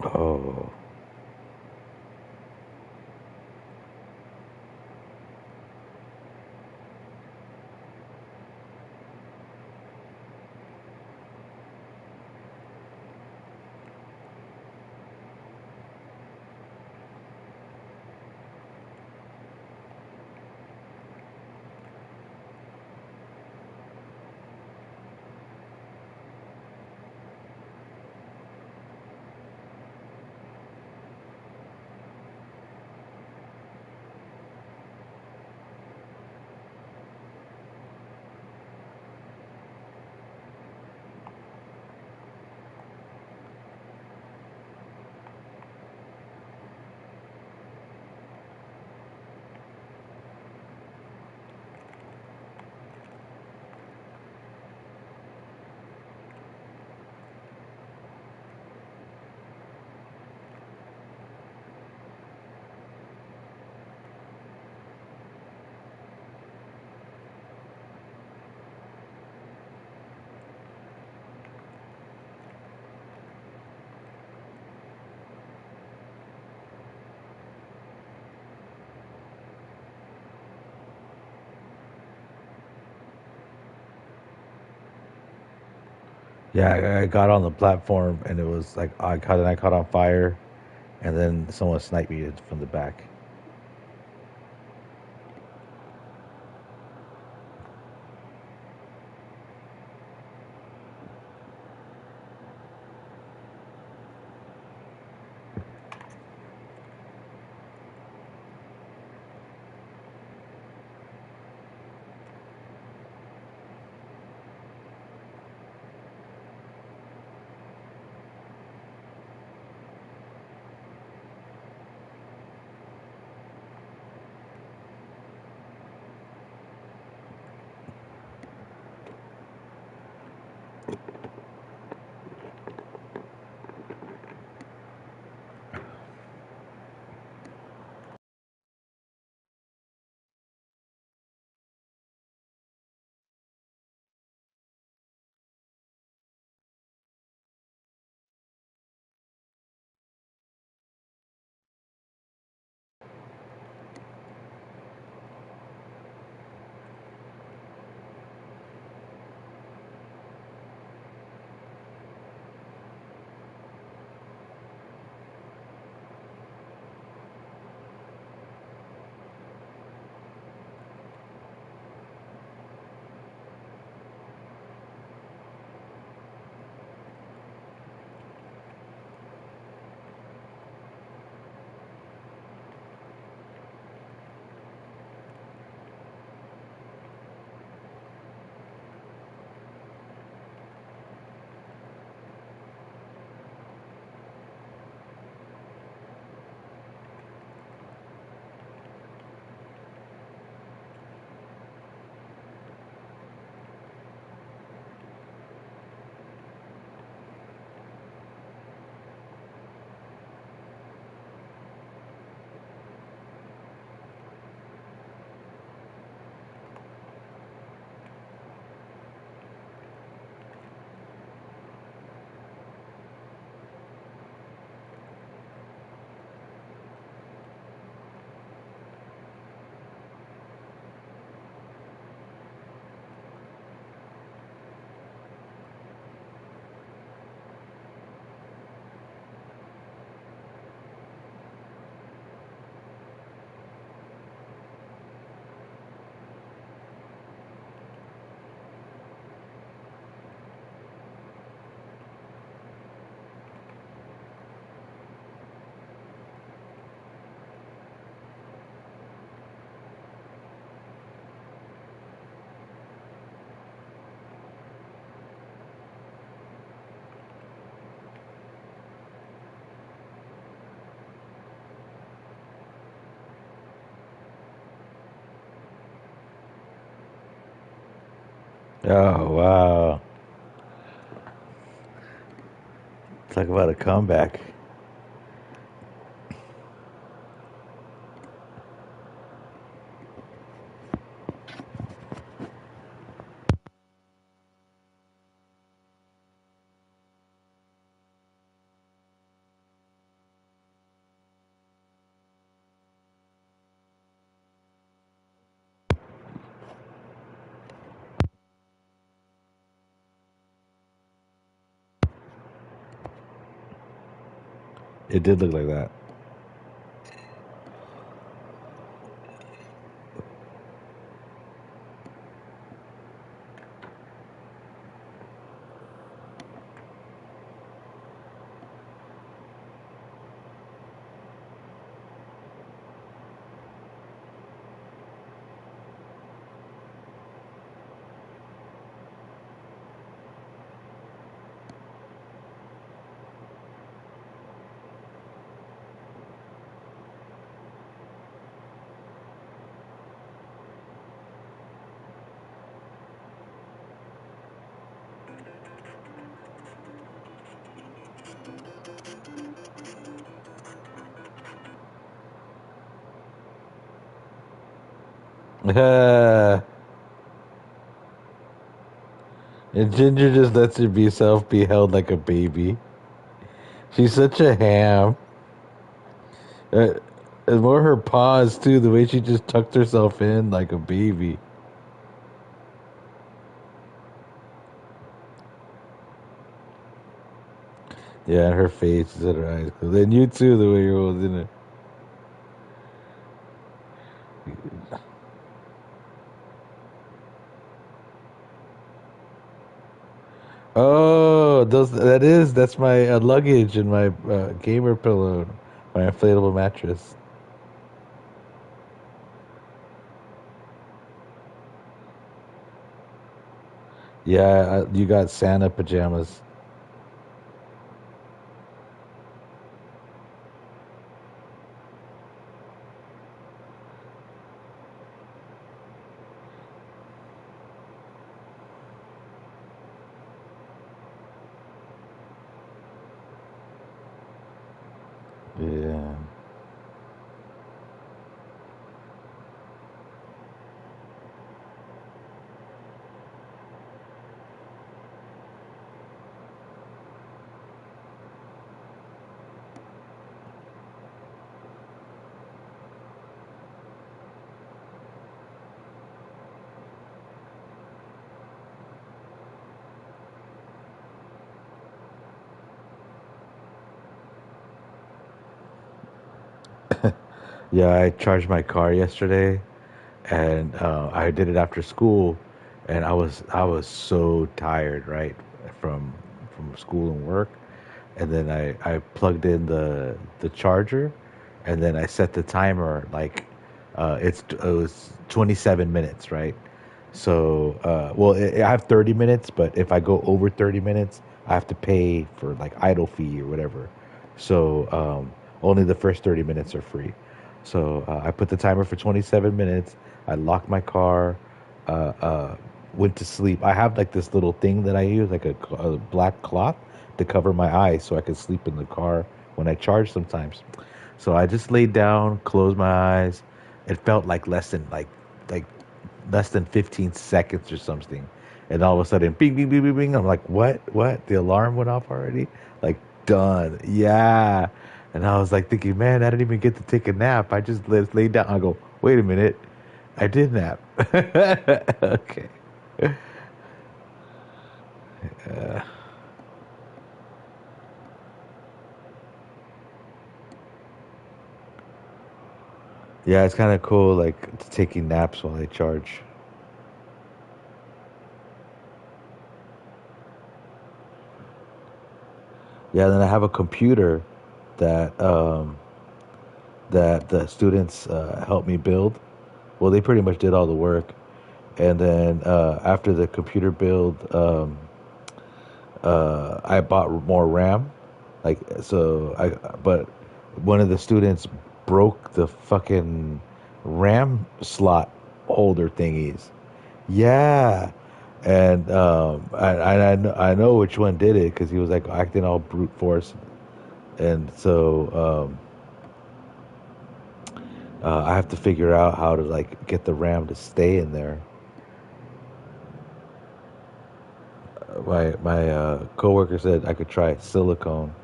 Oh. Yeah, I got on the platform and it was like I caught on fire, and then someone sniped me from the back. Oh wow! Talk about a comeback. It did look like that. And Ginger just lets her be self be held like a baby. She's such a ham. Uh, and more her paws too, the way she just tucked herself in like a baby. Yeah, her face and her eyes closed. Then you too, the way you're holding it. Oh, that's my luggage and my gamer pillow, my inflatable mattress. Yeah, you got Santa pajamas. Yeah. Yeah, I charged my car yesterday, and I did it after school, and I was so tired, right, from from school and work, and then I plugged in the charger, and then I set the timer like it was 27 minutes, right? So well, I have 30 minutes, but if I go over 30 minutes, I have to pay for like idle fee or whatever. So only the first 30 minutes are free. So I put the timer for 27 minutes. I locked my car, uh, uh, went to sleep. I have like this little thing that I use, like a black cloth to cover my eyes so I can sleep in the car when I charge sometimes. So I just laid down, closed my eyes. It felt like like less than 15 seconds or something. And all of a sudden, bing, bing, bing, bing, bing. I'm like, what? What? The alarm went off already? Like, done. Yeah. And I was like thinking, man, I didn't even get to take a nap. I just laid down. I go, wait a minute. I did nap. Okay. Yeah, it's kind of cool, like taking naps while I charge. Yeah, then I have a computer that that the students helped me build. Well, they pretty much did all the work, and then after the computer build, I bought more RAM. Like so, but one of the students broke the fucking RAM slot holder thingies. Yeah, and I know which one did it because he was like acting all brute force, and so I have to figure out how to like get the RAM to stay in there. My coworker said I could try silicone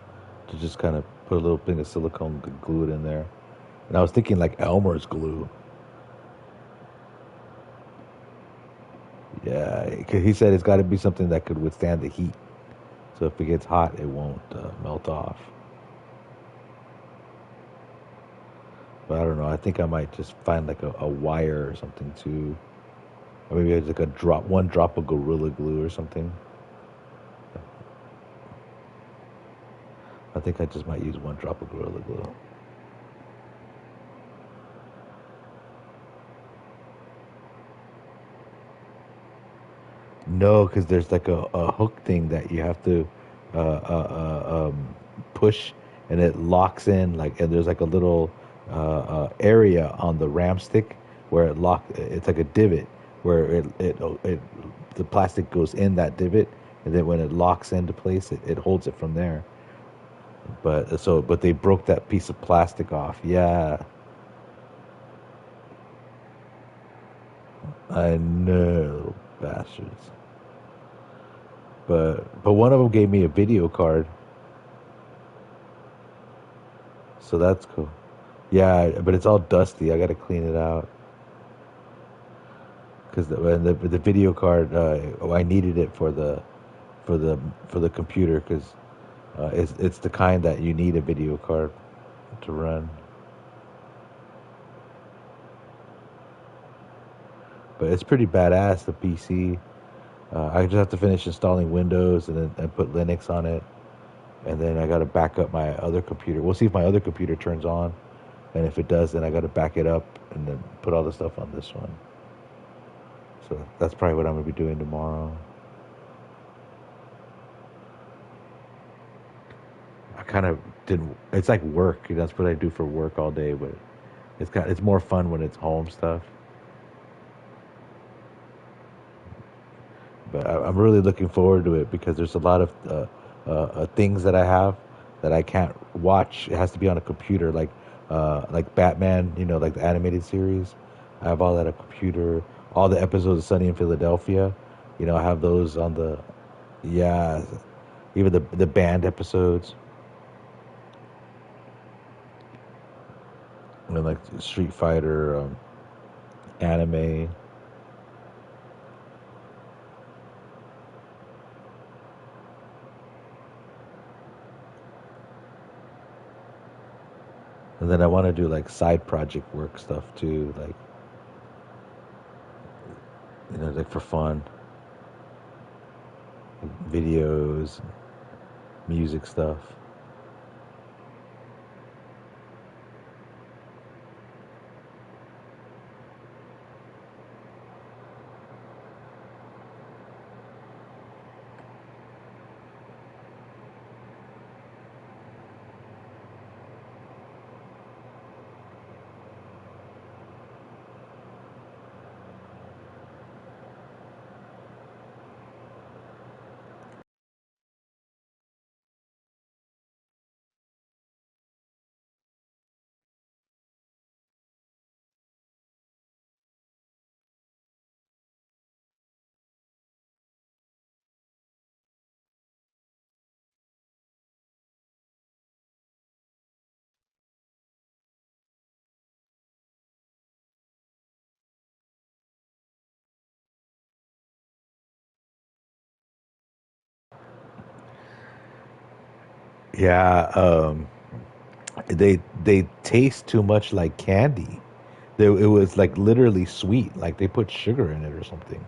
to just kind of put a little thing of silicone, glue it in there. And I was thinking like Elmer's glue. Yeah, 'cause he said it's got to be something that could withstand the heat. So if it gets hot, it won't melt off. But I don't know. I think I might just find like a wire or something too. Or maybe it's like one drop of Gorilla Glue or something. I think I just might use one drop of Gorilla Glue. No, because there's like a hook thing that you have to push, and it locks in like, and there's like a little area on the ram stick where it lock. It's like a divot where it the plastic goes in that divot, and then when it locks into place, it holds it from there. But they broke that piece of plastic off. Yeah, I know, bastards. But one of them gave me a video card, so that's cool. Yeah, but it's all dusty. I got to clean it out because the video card I needed it for the for the computer because It's the kind that you need a video card to run. But it's pretty badass, the PC. I just have to finish installing Windows and then and put Linux on it, and then I got to back up my other computer. We'll see if my other computer turns on, and if it does, then I got to back it up and then put all the stuff on this one. So that's probably what I'm gonna be doing tomorrow. I kind of didn't. It's like work. That's what I do for work all day, but it's more fun when it's home stuff. But I'm really looking forward to it because there's a lot of things that I have that I can't watch. It has to be on a computer, like Batman, like the animated series. I have all that on a computer. All the episodes of Sunny in Philadelphia, I have those on the, yeah, even the band episodes, like Street Fighter, anime. And then I want to do like side project work stuff too, like like for fun, like videos, music stuff. Yeah, they taste too much like candy. It was like literally sweet, like they put sugar in it or something.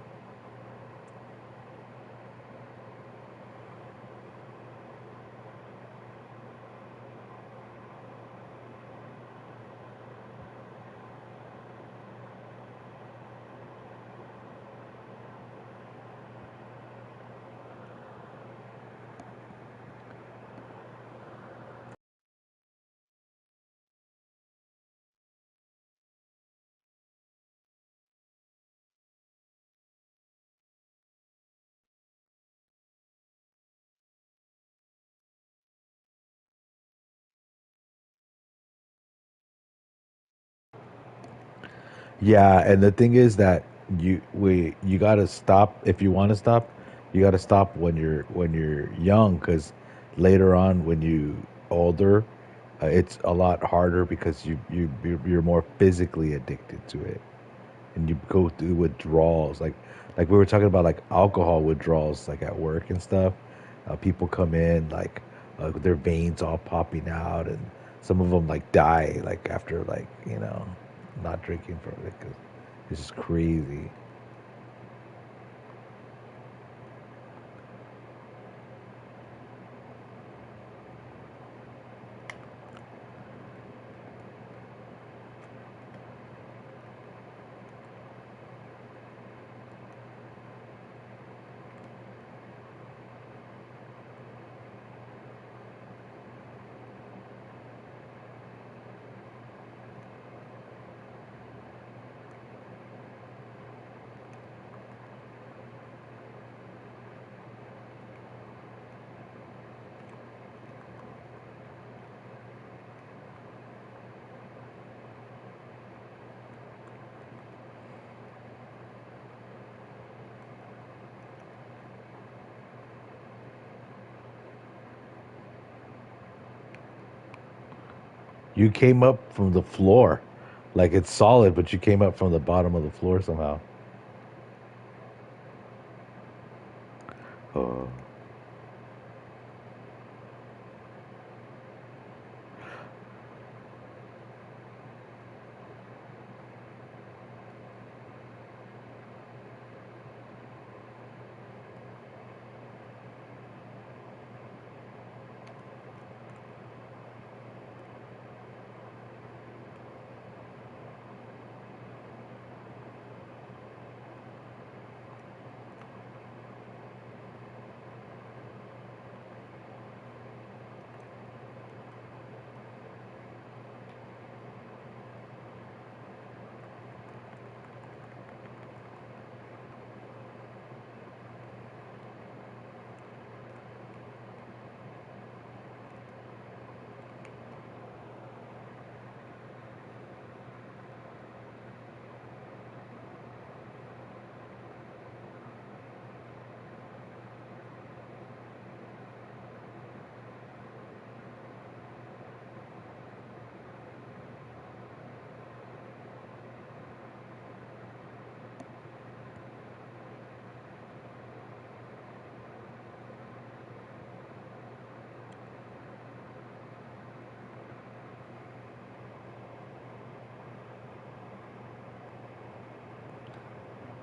Yeah, and the thing is that you got to stop if you want to stop. You got to stop when you're young, because later on when you older, it's a lot harder because you're more physically addicted to it, and you go through withdrawals, like we were talking about, like alcohol withdrawals, like at work and stuff. People come in like their veins all popping out, and some of them like die like after, like, not drinking for it, 'cause it's just crazy. You came up from the floor, like it's solid, but you came up from the bottom of the floor somehow. Oh,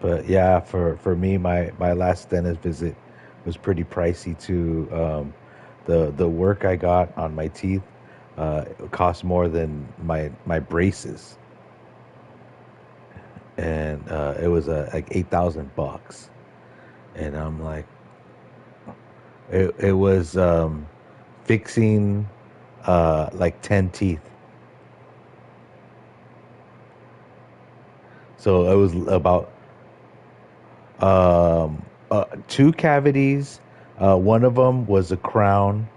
But yeah, for me, my last dentist visit was pretty pricey too. The work I got on my teeth cost more than my braces, and it was like $8,000. And I'm like, it was fixing like 10 teeth. So it was about two cavities. One of them was a crown,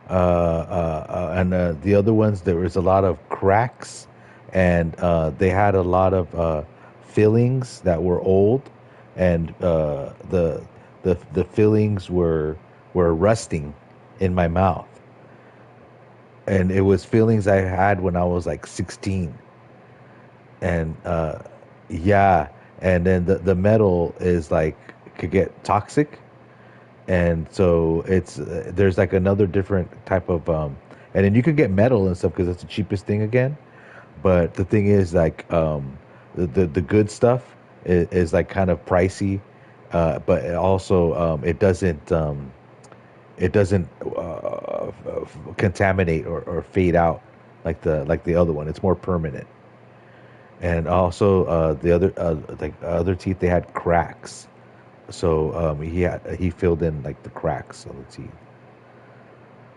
and the other ones there was a lot of cracks, and they had a lot of fillings that were old, and the fillings were rusting in my mouth, and it was fillings I had when I was like 16, and yeah, and then the metal is like could get toxic, and so it's there's like another different type of and then you can get metal and stuff because it's the cheapest thing again, but the thing is like the good stuff is like kind of pricey, but it also it doesn't contaminate or fade out like the other one. It's more permanent. And also the other like other teeth they had cracks, so he filled in like the cracks on the teeth.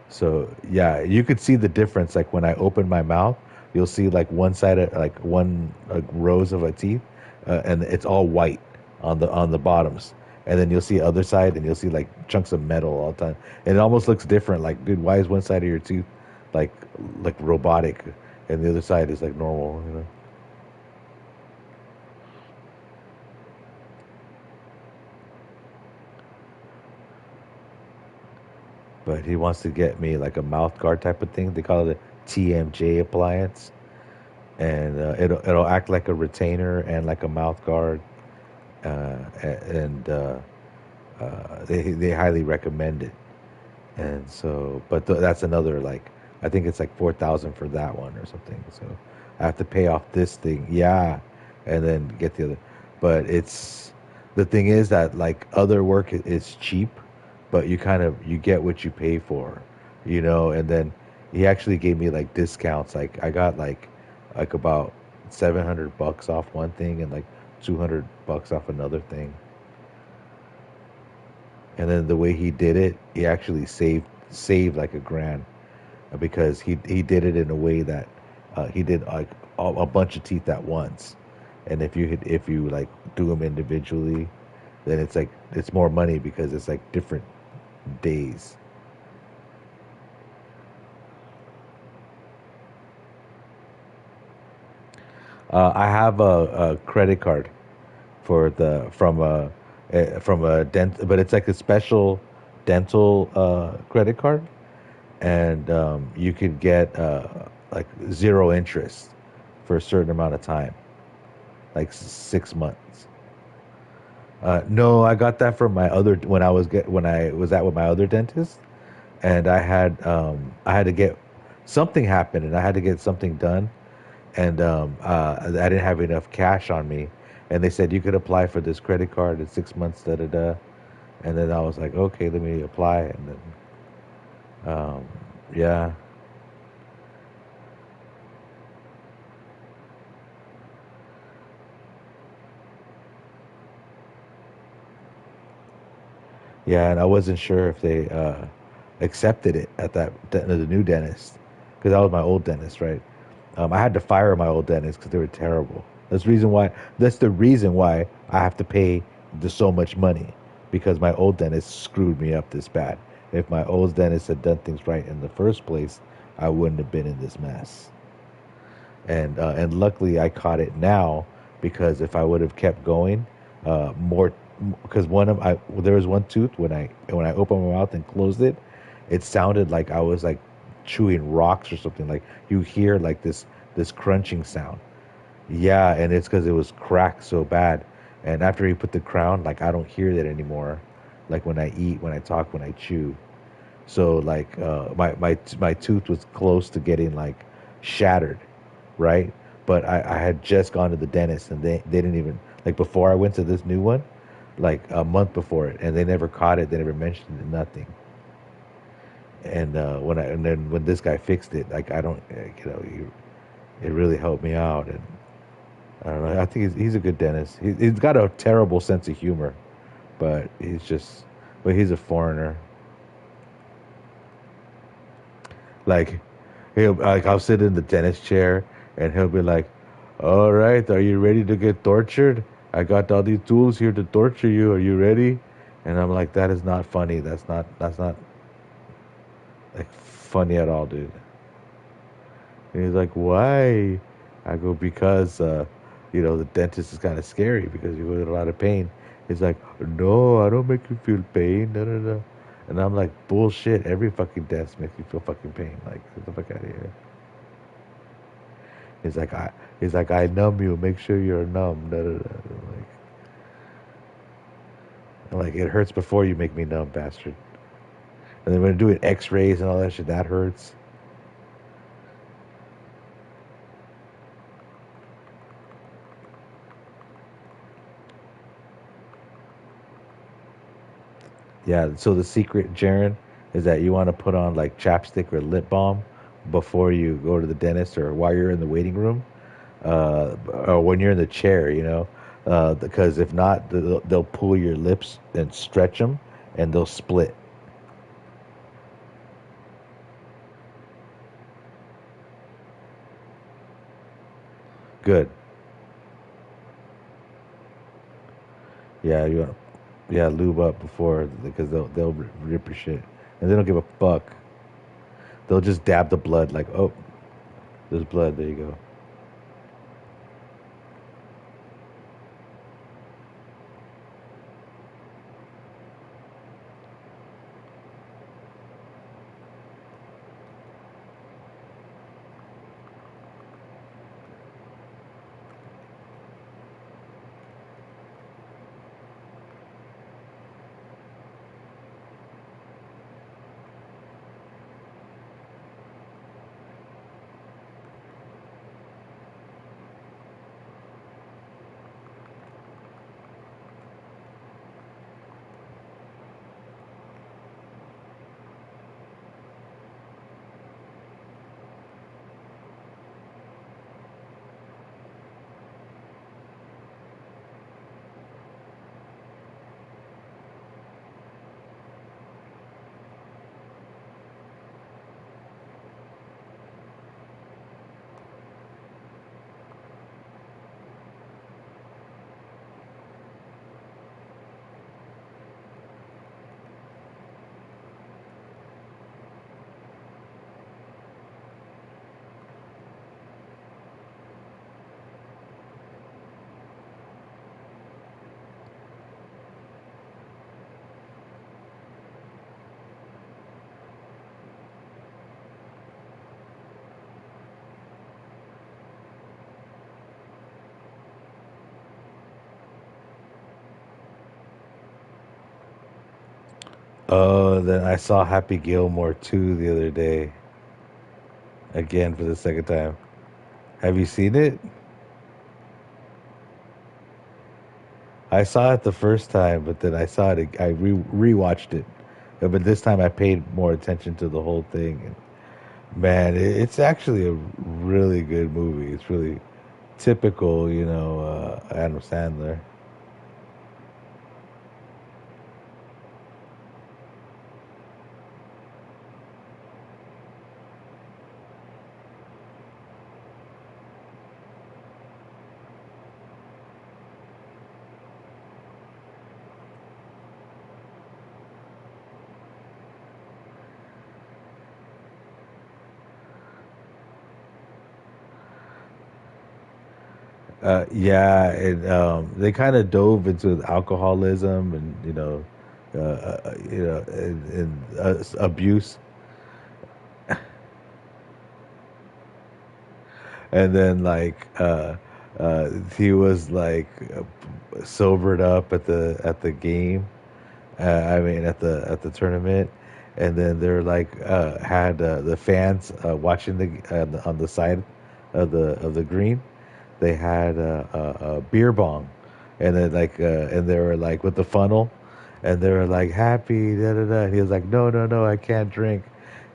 So yeah, you could see the difference. Like when I open my mouth, you'll see like one side of like one rows of a teeth, and it's all white on the bottoms. And then you'll see other side, and you'll see like chunks of metal all the time. And it almost looks different. Like, dude, why is one side of your tooth like like robotic, and the other side is like normal? You know. But he wants to get me like a mouth guard type of thing. They call it a TMJ appliance, and it'll act like a retainer and like a mouth guard, and they highly recommend it. And so, but that's another like I think it's like 4,000 for that one or something. So I have to pay off this thing, yeah, and then get the other. But it's the thing is that like other work is cheap, but you kind of you get what you pay for, you know. And then he actually gave me like discounts. Like I got like about $700 off one thing and like $200 off another thing. And then the way he did it, he actually saved like a grand because he did it in a way that he did like a bunch of teeth at once. And if you like do them individually, then it's like it's more money because it's like different days. I have a credit card for the from a dent, but it's like a special dental credit card, and you could get like zero interest for a certain amount of time, like 6 months. No, I got that from my other when I was at with my other dentist, and I had to get something happened, and I had to get something done, and I didn't have enough cash on me, and they said you could apply for this credit card in 6 months, da da da, and then I was like, okay, let me apply, and then yeah. Yeah, and I wasn't sure if they accepted it at the new dentist because that was my old dentist, right? I had to fire my old dentist because they were terrible. That's the reason why I have to pay so much money because my old dentist screwed me up this bad. If my old dentist had done things right in the first place, I wouldn't have been in this mess. And luckily I caught it now because if I would have kept going, more because there was one tooth when I opened my mouth and closed it, it sounded like I was like chewing rocks or something. Like you hear like this crunching sound. Yeah, and it's because it was cracked so bad. And after he put the crown, like I don't hear that anymore. Like when I eat, when I talk, when I chew. So like my tooth was close to getting like shattered, right? But I had just gone to the dentist and they didn't even Like before I went to this new one, like a month before it, and they never caught it. They never mentioned it, nothing. And and then when this guy fixed it, like I don't, it really helped me out. And I don't know. I think he's a good dentist. He's got a terrible sense of humor, but but he's a foreigner. Like I'll sit in the dentist chair, and he'll be like, "All right, are you ready to get tortured? I got all these tools here to torture you. Are you ready?" And I'm like, "That is not funny. That's not like funny at all, dude." And he's like, "Why?" I go, "Because the dentist is kind of scary because you go in a lot of pain." He's like, "No, I don't make you feel pain. No, no, no." And I'm like, "Bullshit! Every fucking dentist makes you feel fucking pain. Like, get the fuck out of here." He's like, I numb you. Make sure you're numb. Da, da, da. I'm like, it hurts before you make me numb, bastard. And then when doing X-rays and all that shit, that hurts. Yeah. So the secret, Jaren, is that you want to put on like chapstick or lip balm before you go to the dentist or while you're in the waiting room, or when you're in the chair. Because if not, they'll pull your lips and stretch them, and they'll split. Good. Yeah. Yeah, lube up before because they'll rip your shit, and they don't give a fuck. They'll just dab the blood like, oh, there's blood. There you go. Oh, then I saw Happy Gilmore 2 the other day, again for the second time. Have you seen it? I saw it the first time, but then I saw it. I rewatched it, but this time I paid more attention to the whole thing. And man, it's actually a really good movie. It's really typical, Adam Sandler. Yeah, and they kind of dove into alcoholism and and abuse, and then he was like sobered up at the game. I mean at the tournament, and then they're like had the fans watching on the side of the green. They had a beer bong, and then and they were like with the funnel, and they were like happy da da da, and he was like no no no I can't drink,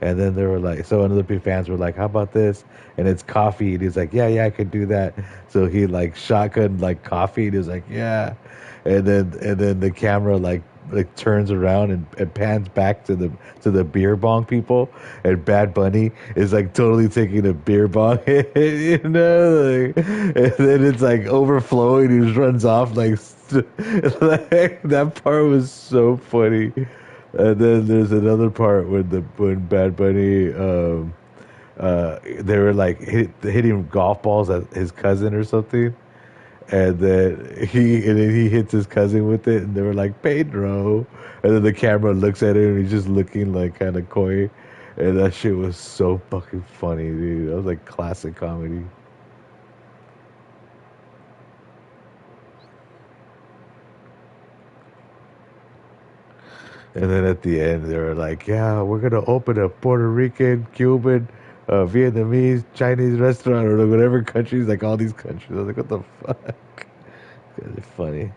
and then they were like so another big fans were like how about this, and it's coffee, and he's like yeah yeah I could do that, so he like shotgun like coffee, and he was like yeah, and then the camera like turns around and pans back to the beer bong people, and Bad Bunny is like totally taking a beer bong, you know, like, and then it's like overflowing. He just runs off like that part was so funny. And then there's another part when Bad Bunny they were like hitting golf balls at his cousin or something, and then he hits his cousin with it, and they were like Pedro, and then the camera looks at him, and he's just looking like kind of coy, and that shit was so fucking funny, dude. That was like classic comedy. And then at the end, they were like, "Yeah, we're gonna open a Puerto Rican, Cuban, Vietnamese, Chinese restaurant, or whatever countries, like all these countries." I was like, "What the fuck?" It's funny.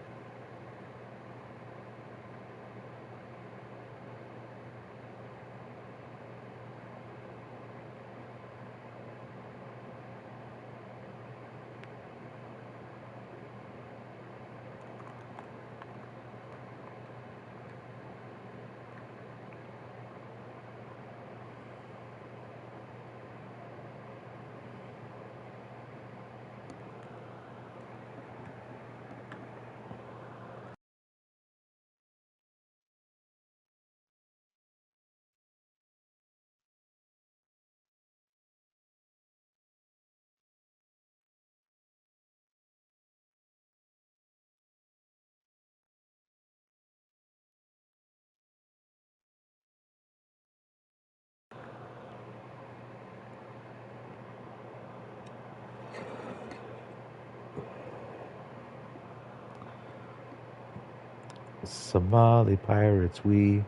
Somali pirates, we.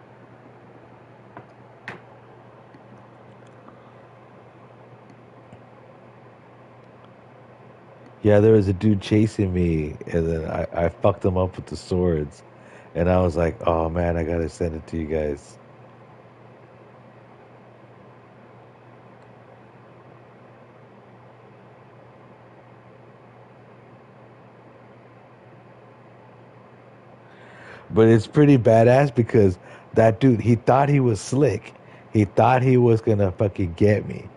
Yeah, there was a dude chasing me, and then I fucked him up with the swords, and I was like, "Oh man, I gotta send it to you guys." But it's pretty badass because that dude, he thought he was slick. He thought he was gonna fucking get me,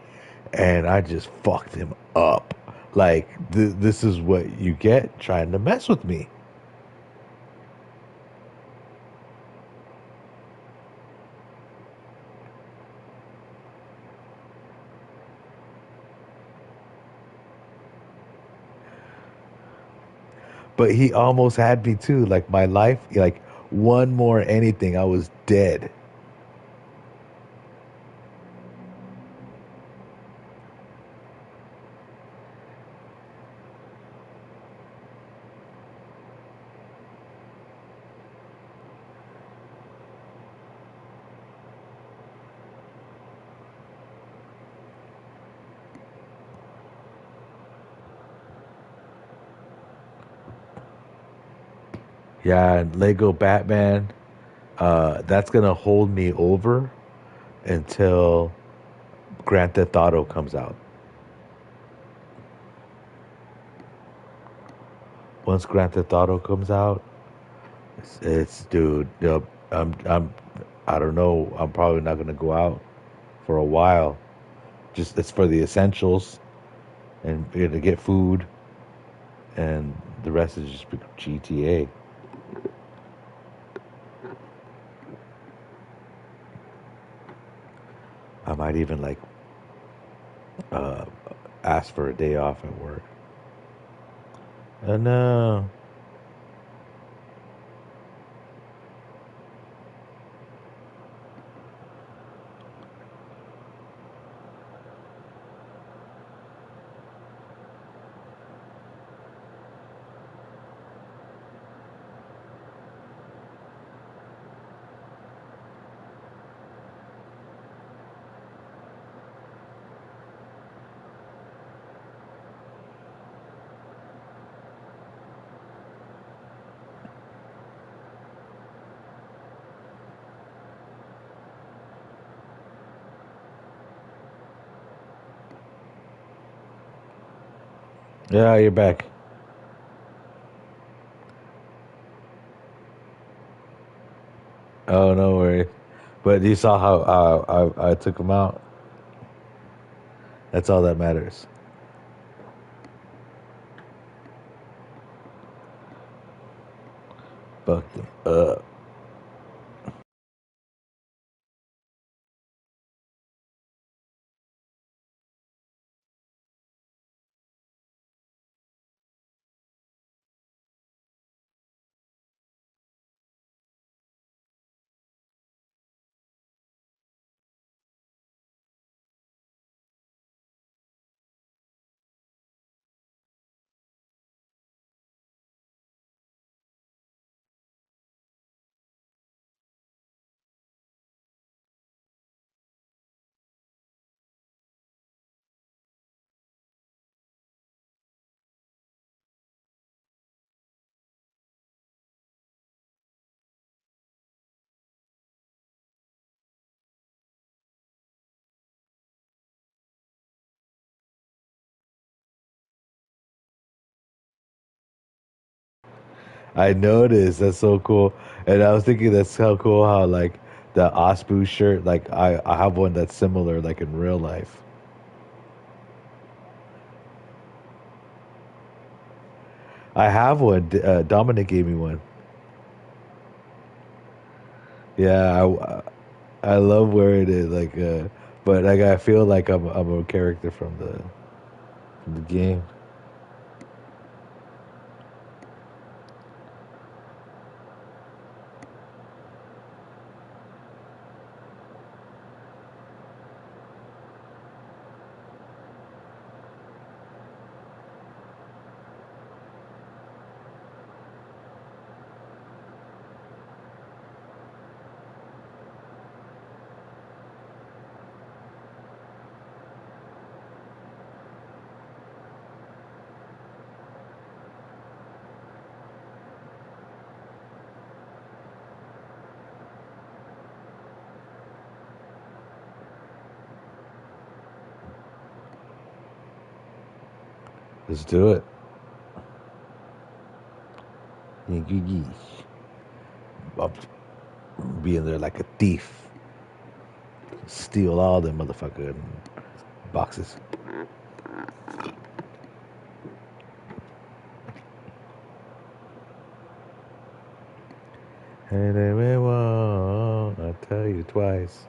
and I just fucked him up. Like this is what you get trying to mess with me. But he almost had me too. Like my life, like one more anything, I was dead. Yeah, and Lego Batman, that's gonna hold me over until Grand Theft Auto comes out. Once Grand Theft Auto comes out, it's dude. I don't know. I'm probably not gonna go out for a while. Just it's for the essentials and to get food, and the rest is just GTA. I might even like uh, ask for a day off at work. No. Yeah, you're back. Oh, no worry. But you saw how I took him out. That's all that matters. Fuck them up. I noticed. That's so cool. And I was thinking that's so cool how like the Osbu shirt, like I have one that's similar, like in real life. I have one. Dominic gave me one. Yeah, I love wearing it. Like, but like I feel like I'm a character from the game. Let's do it. I'll be in there like a thief, steal all them motherfucking boxes. Hey, there we won't. I tell you twice.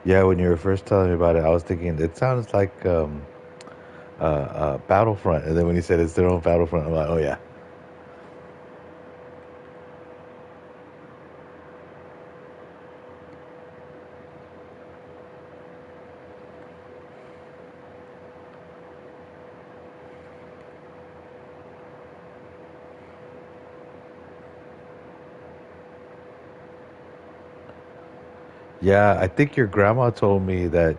Yeah, when you were first telling me about it, I was thinking it sounds like Battlefront, and then when you said it's their own Battlefront, I'm like, oh yeah. Yeah, I think your grandma told me that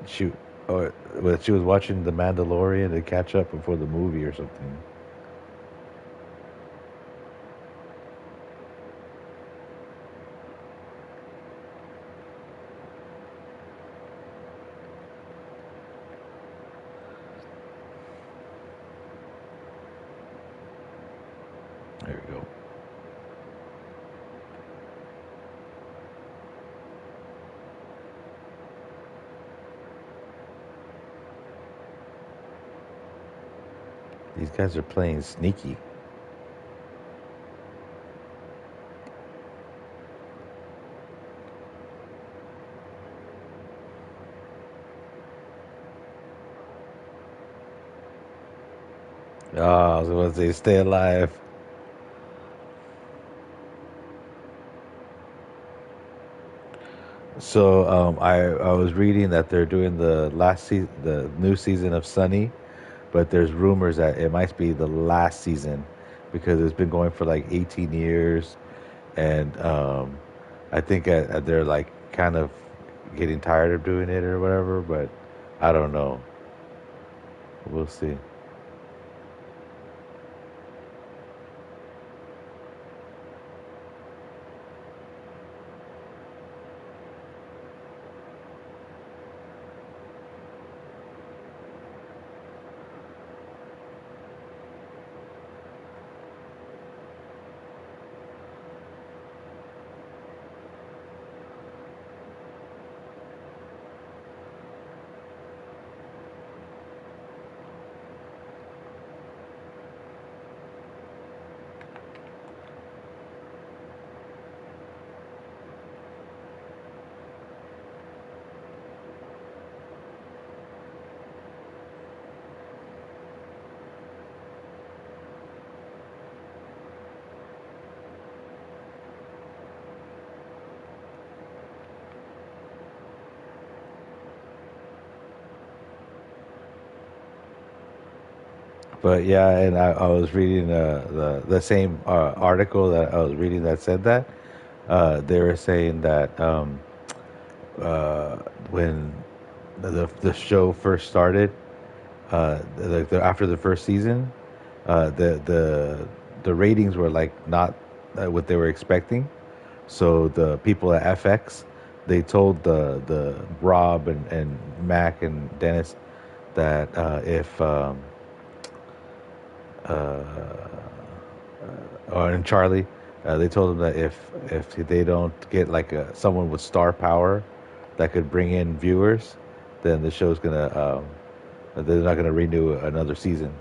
or, well, she was watching The Mandalorian to catch up before the movie or something. There you go. These guys are playing sneaky. Oh, I was going to say, stay alive. So I was reading that they're doing the new season of Sunny, but there's rumors that it might be the last season because it's been going for like 18 years, and I think they're like kind of getting tired of doing it or whatever. But I don't know. We'll see. But yeah, and I was reading the same article that I was reading that said that they were saying that uh, when the show first started, after the first season, the ratings were like not what they were expecting. So the people at FX, they told the Rob and Mac and Dennis that if uh, and Charlie, they told them that if they don't get like someone with star power that could bring in viewers, then the show's gonna they're not gonna renew another season.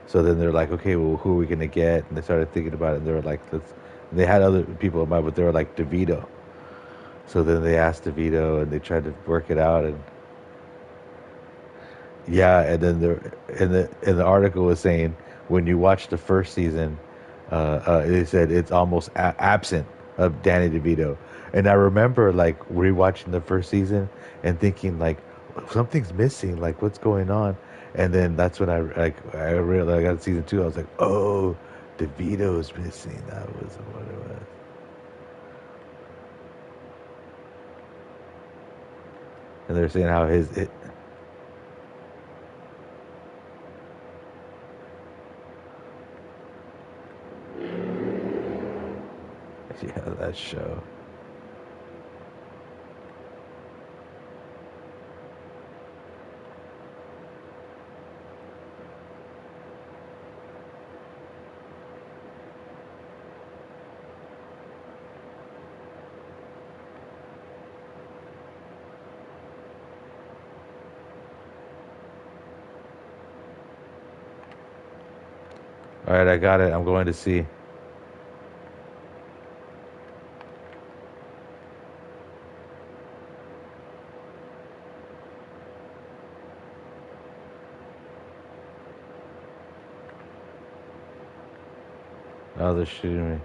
So then they're like, okay, well, who are we gonna get? And they started thinking about it. And they were like, let's. And they had other people in mind, but they were like DeVito. So then they asked DeVito, and they tried to work it out, and yeah, and then the article was saying when you watch the first season, they said it's almost absent of Danny DeVito, and I remember like rewatching the first season and thinking like something's missing, like what's going on, and then that's when I realized I got season two. I was like, oh, DeVito's missing. That was what it was, and they're saying how yeah, that show. All right, I got it. I'm going to see. Oh, they're shooting me.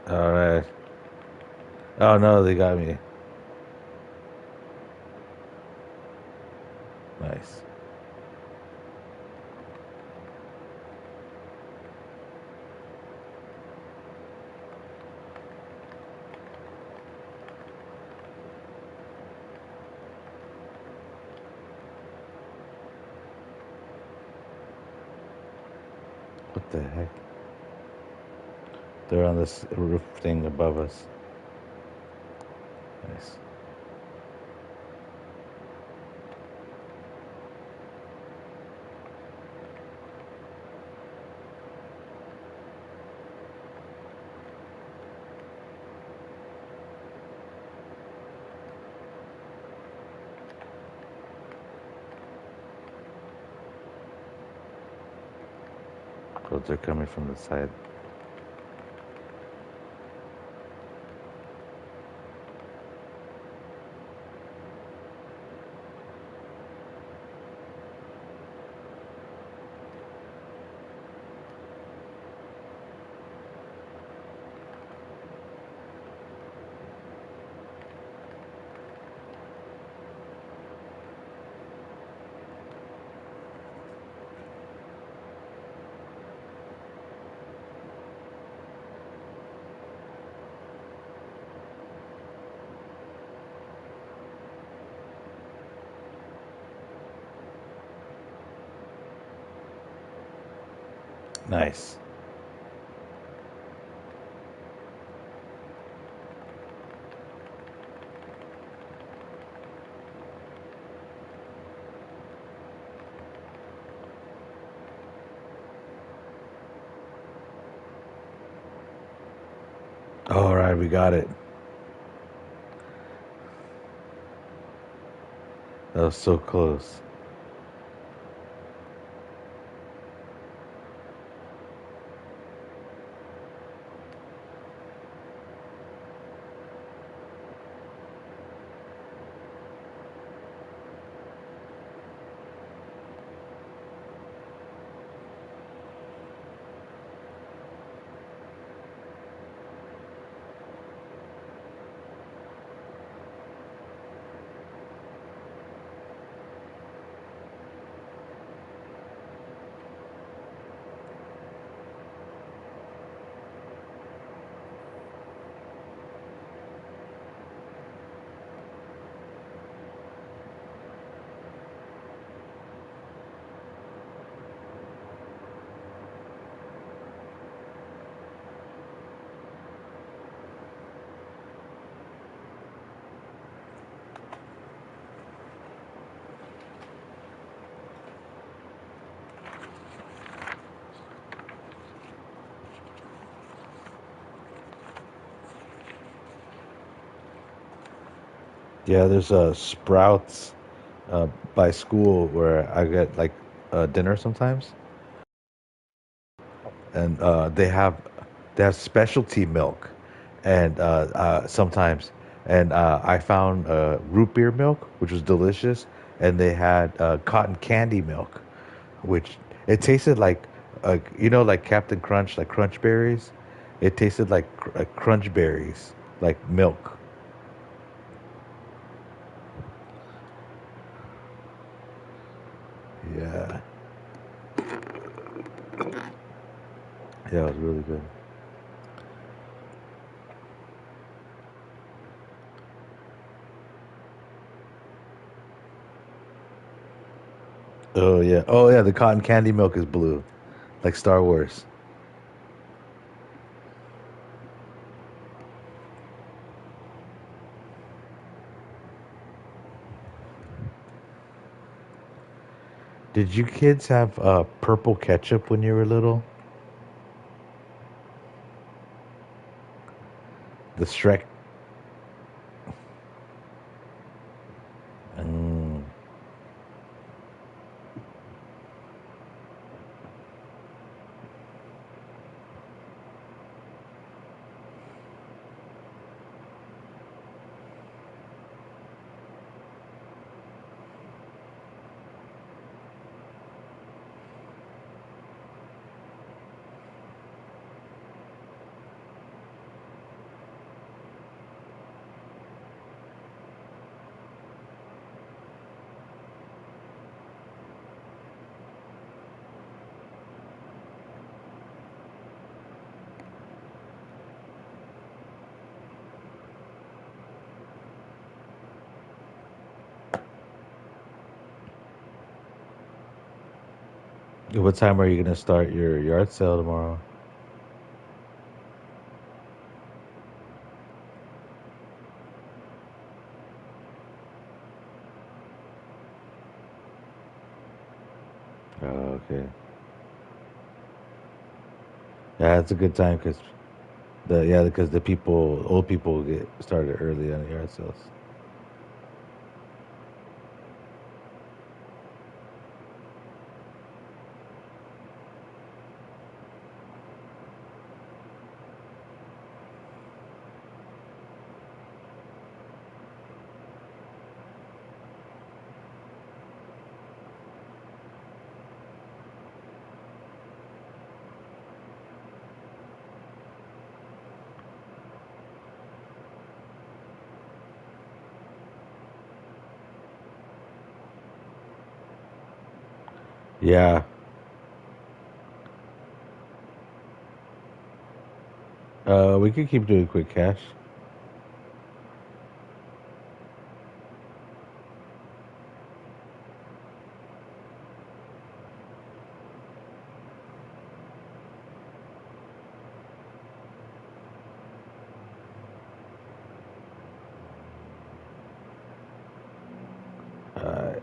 All right. Oh no, they got me. Nice. What the heck? They're on this roof thing above us. Nice. Oh, they're coming from the side. Nice. All right, we got it. That was so close. Yeah, there's a Sprouts by school where I get like dinner sometimes, and they have specialty milk, and sometimes, and I found root beer milk, which was delicious, and they had cotton candy milk, which it tasted like like Captain Crunch, like Crunch Berries. It tasted like Crunch Berries, like milk. Yeah, yeah, it was really good. Oh yeah, the cotton candy milk is blue, like Star Wars. Did you kids have purple ketchup when you were little? The Shrek. Mm. What time are you gonna start your yard sale tomorrow? Oh, okay. Yeah, it's a good time because the old people get started early on the yard sales. Yeah. We could keep doing quick cash. Uh,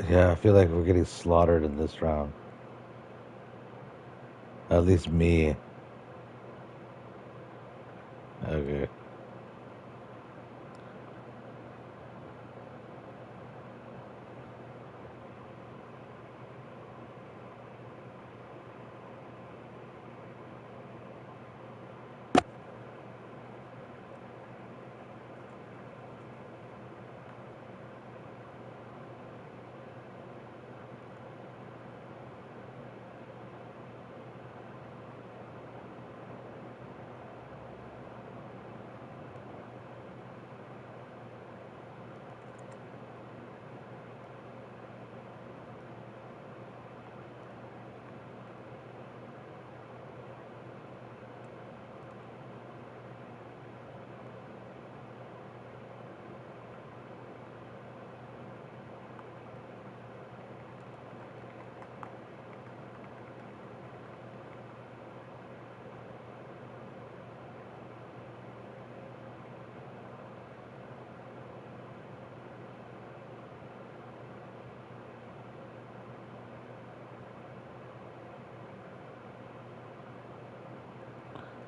Yeah, I feel like we're getting slaughtered in this round. At least me. Okay.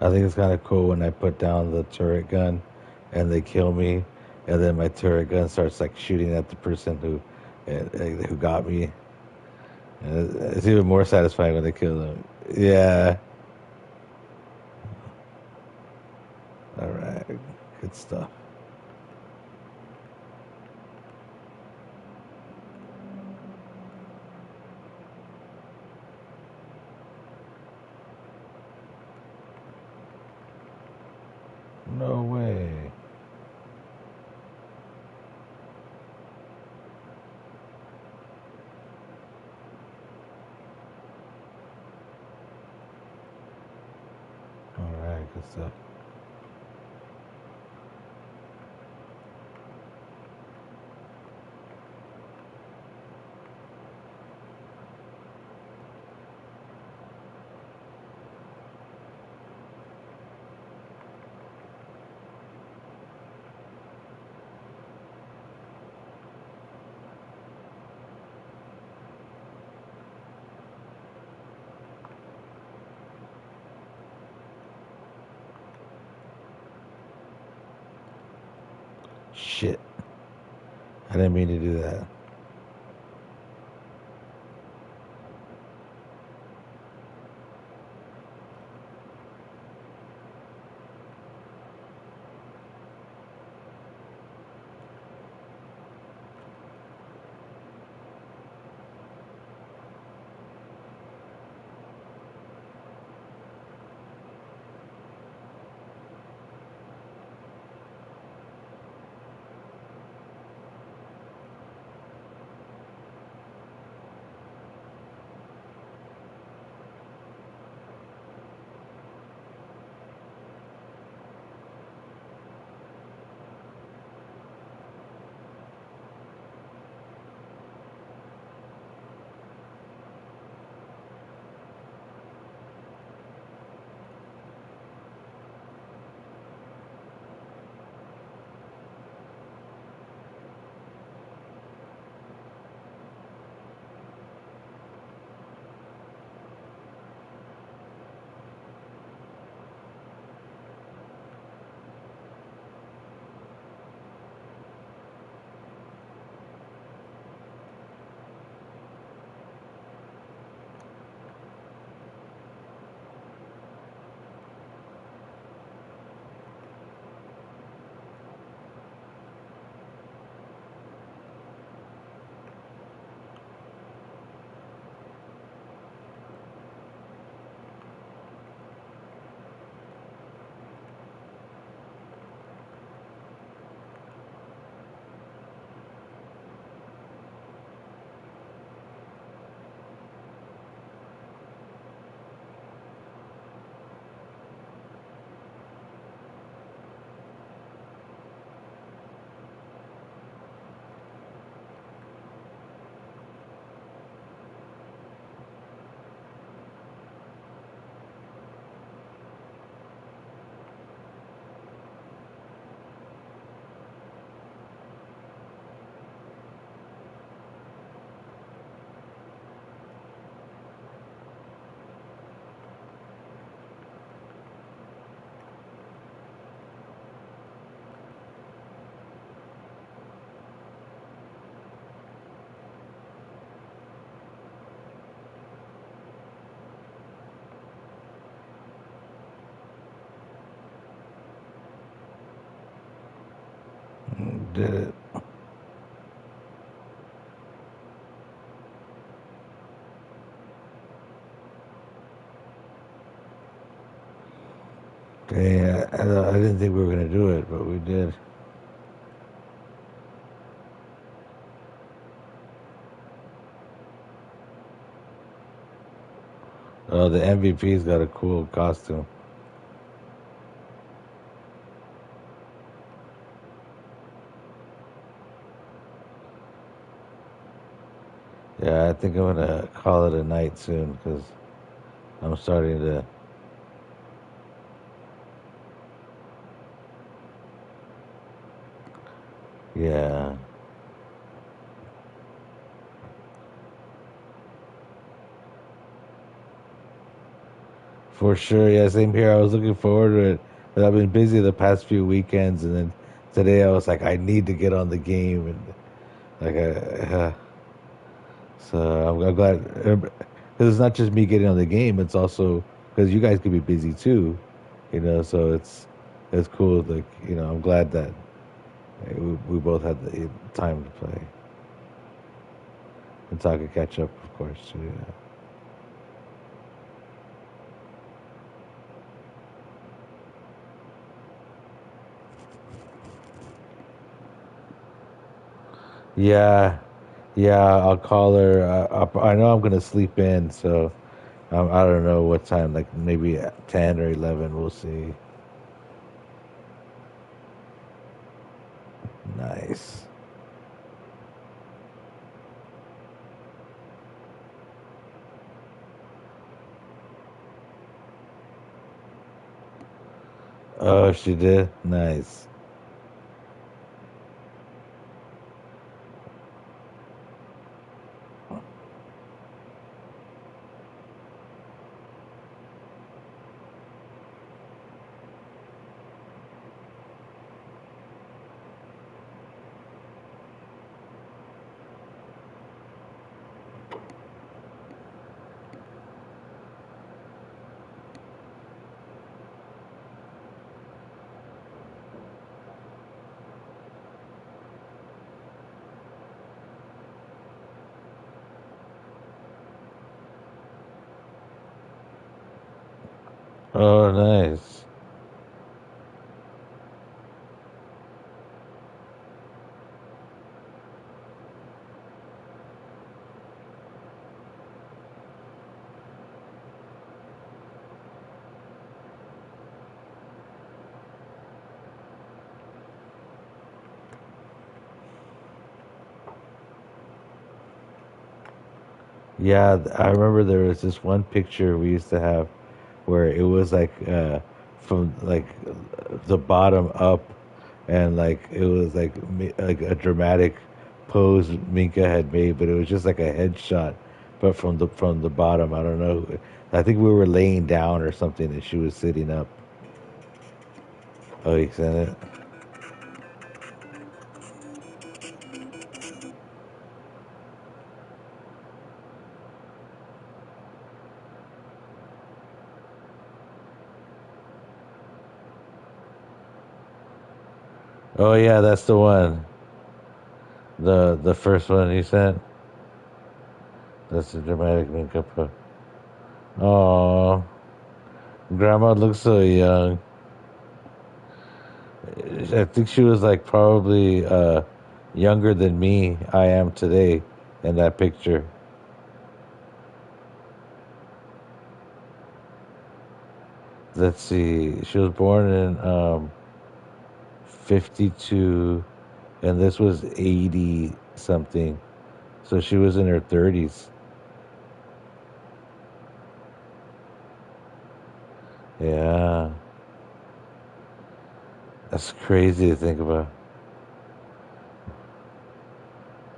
I think it's kind of cool when I put down the turret gun and they kill me, and then my turret gun starts like shooting at the person who got me. And it's even more satisfying when they kill them. Yeah. All right. Good stuff. No way. All right. Good stuff. Shit. I didn't mean to do that. did it. Dang, I didn't think we were gonna do it, but we did. Oh, the MVP's got a cool costume. Yeah, I think I'm gonna call it a night soon because I'm starting to. Yeah, for sure. Yeah, same here. I was looking forward to it, but I've been busy the past few weekends, and then today I was like, I need to get on the game, and like, so I'm glad because it's not just me getting on the game; it's also because you guys could be busy too, you know. So it's cool. Like I'm glad that we both had the time to play and talk and catch up, of course. Too, yeah. Yeah, yeah. I'll call her. I know I'm gonna sleep in, so I don't know what time. Like maybe at 10 or 11. We'll see. Nice. Oh, she did. Nice. Oh, nice. Yeah, I remember there was this one picture we used to have where it was like from like the bottom up, and like it was like like a dramatic pose Minka had made, but it was just like a headshot, but from the bottom. I don't know. I think we were laying down or something, and she was sitting up. Oh, you sent it. Oh yeah, that's the one. The first one you sent. That's the dramatic Minka pose. Oh, grandma looks so young. I think she was like probably younger than me. I am today in that picture. Let's see. She was born in 52, and this was 80 something. So she was in her 30s. Yeah, that's crazy to think about.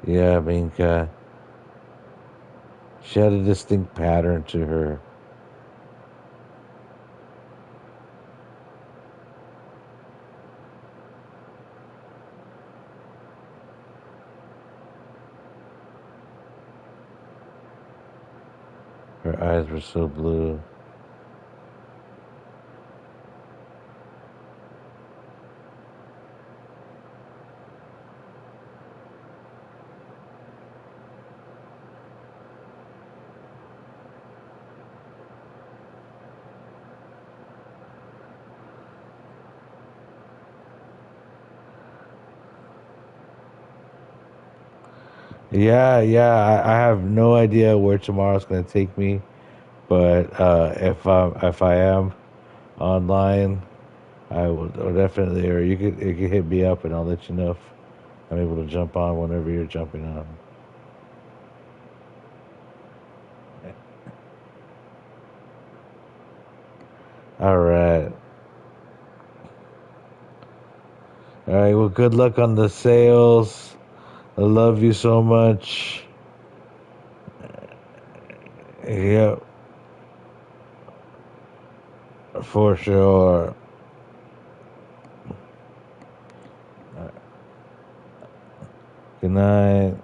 Yeah, I mean, she had a distinct pattern to her eyes were so blue. Yeah, yeah. I have no idea where tomorrow's gonna take me, but if I am online, I will definitely. Or you could hit me up and I'll let you know if I'm able to jump on whenever you're jumping on. All right. All right. Well, good luck on the sales. I love you so much. Yep, for sure. Good night.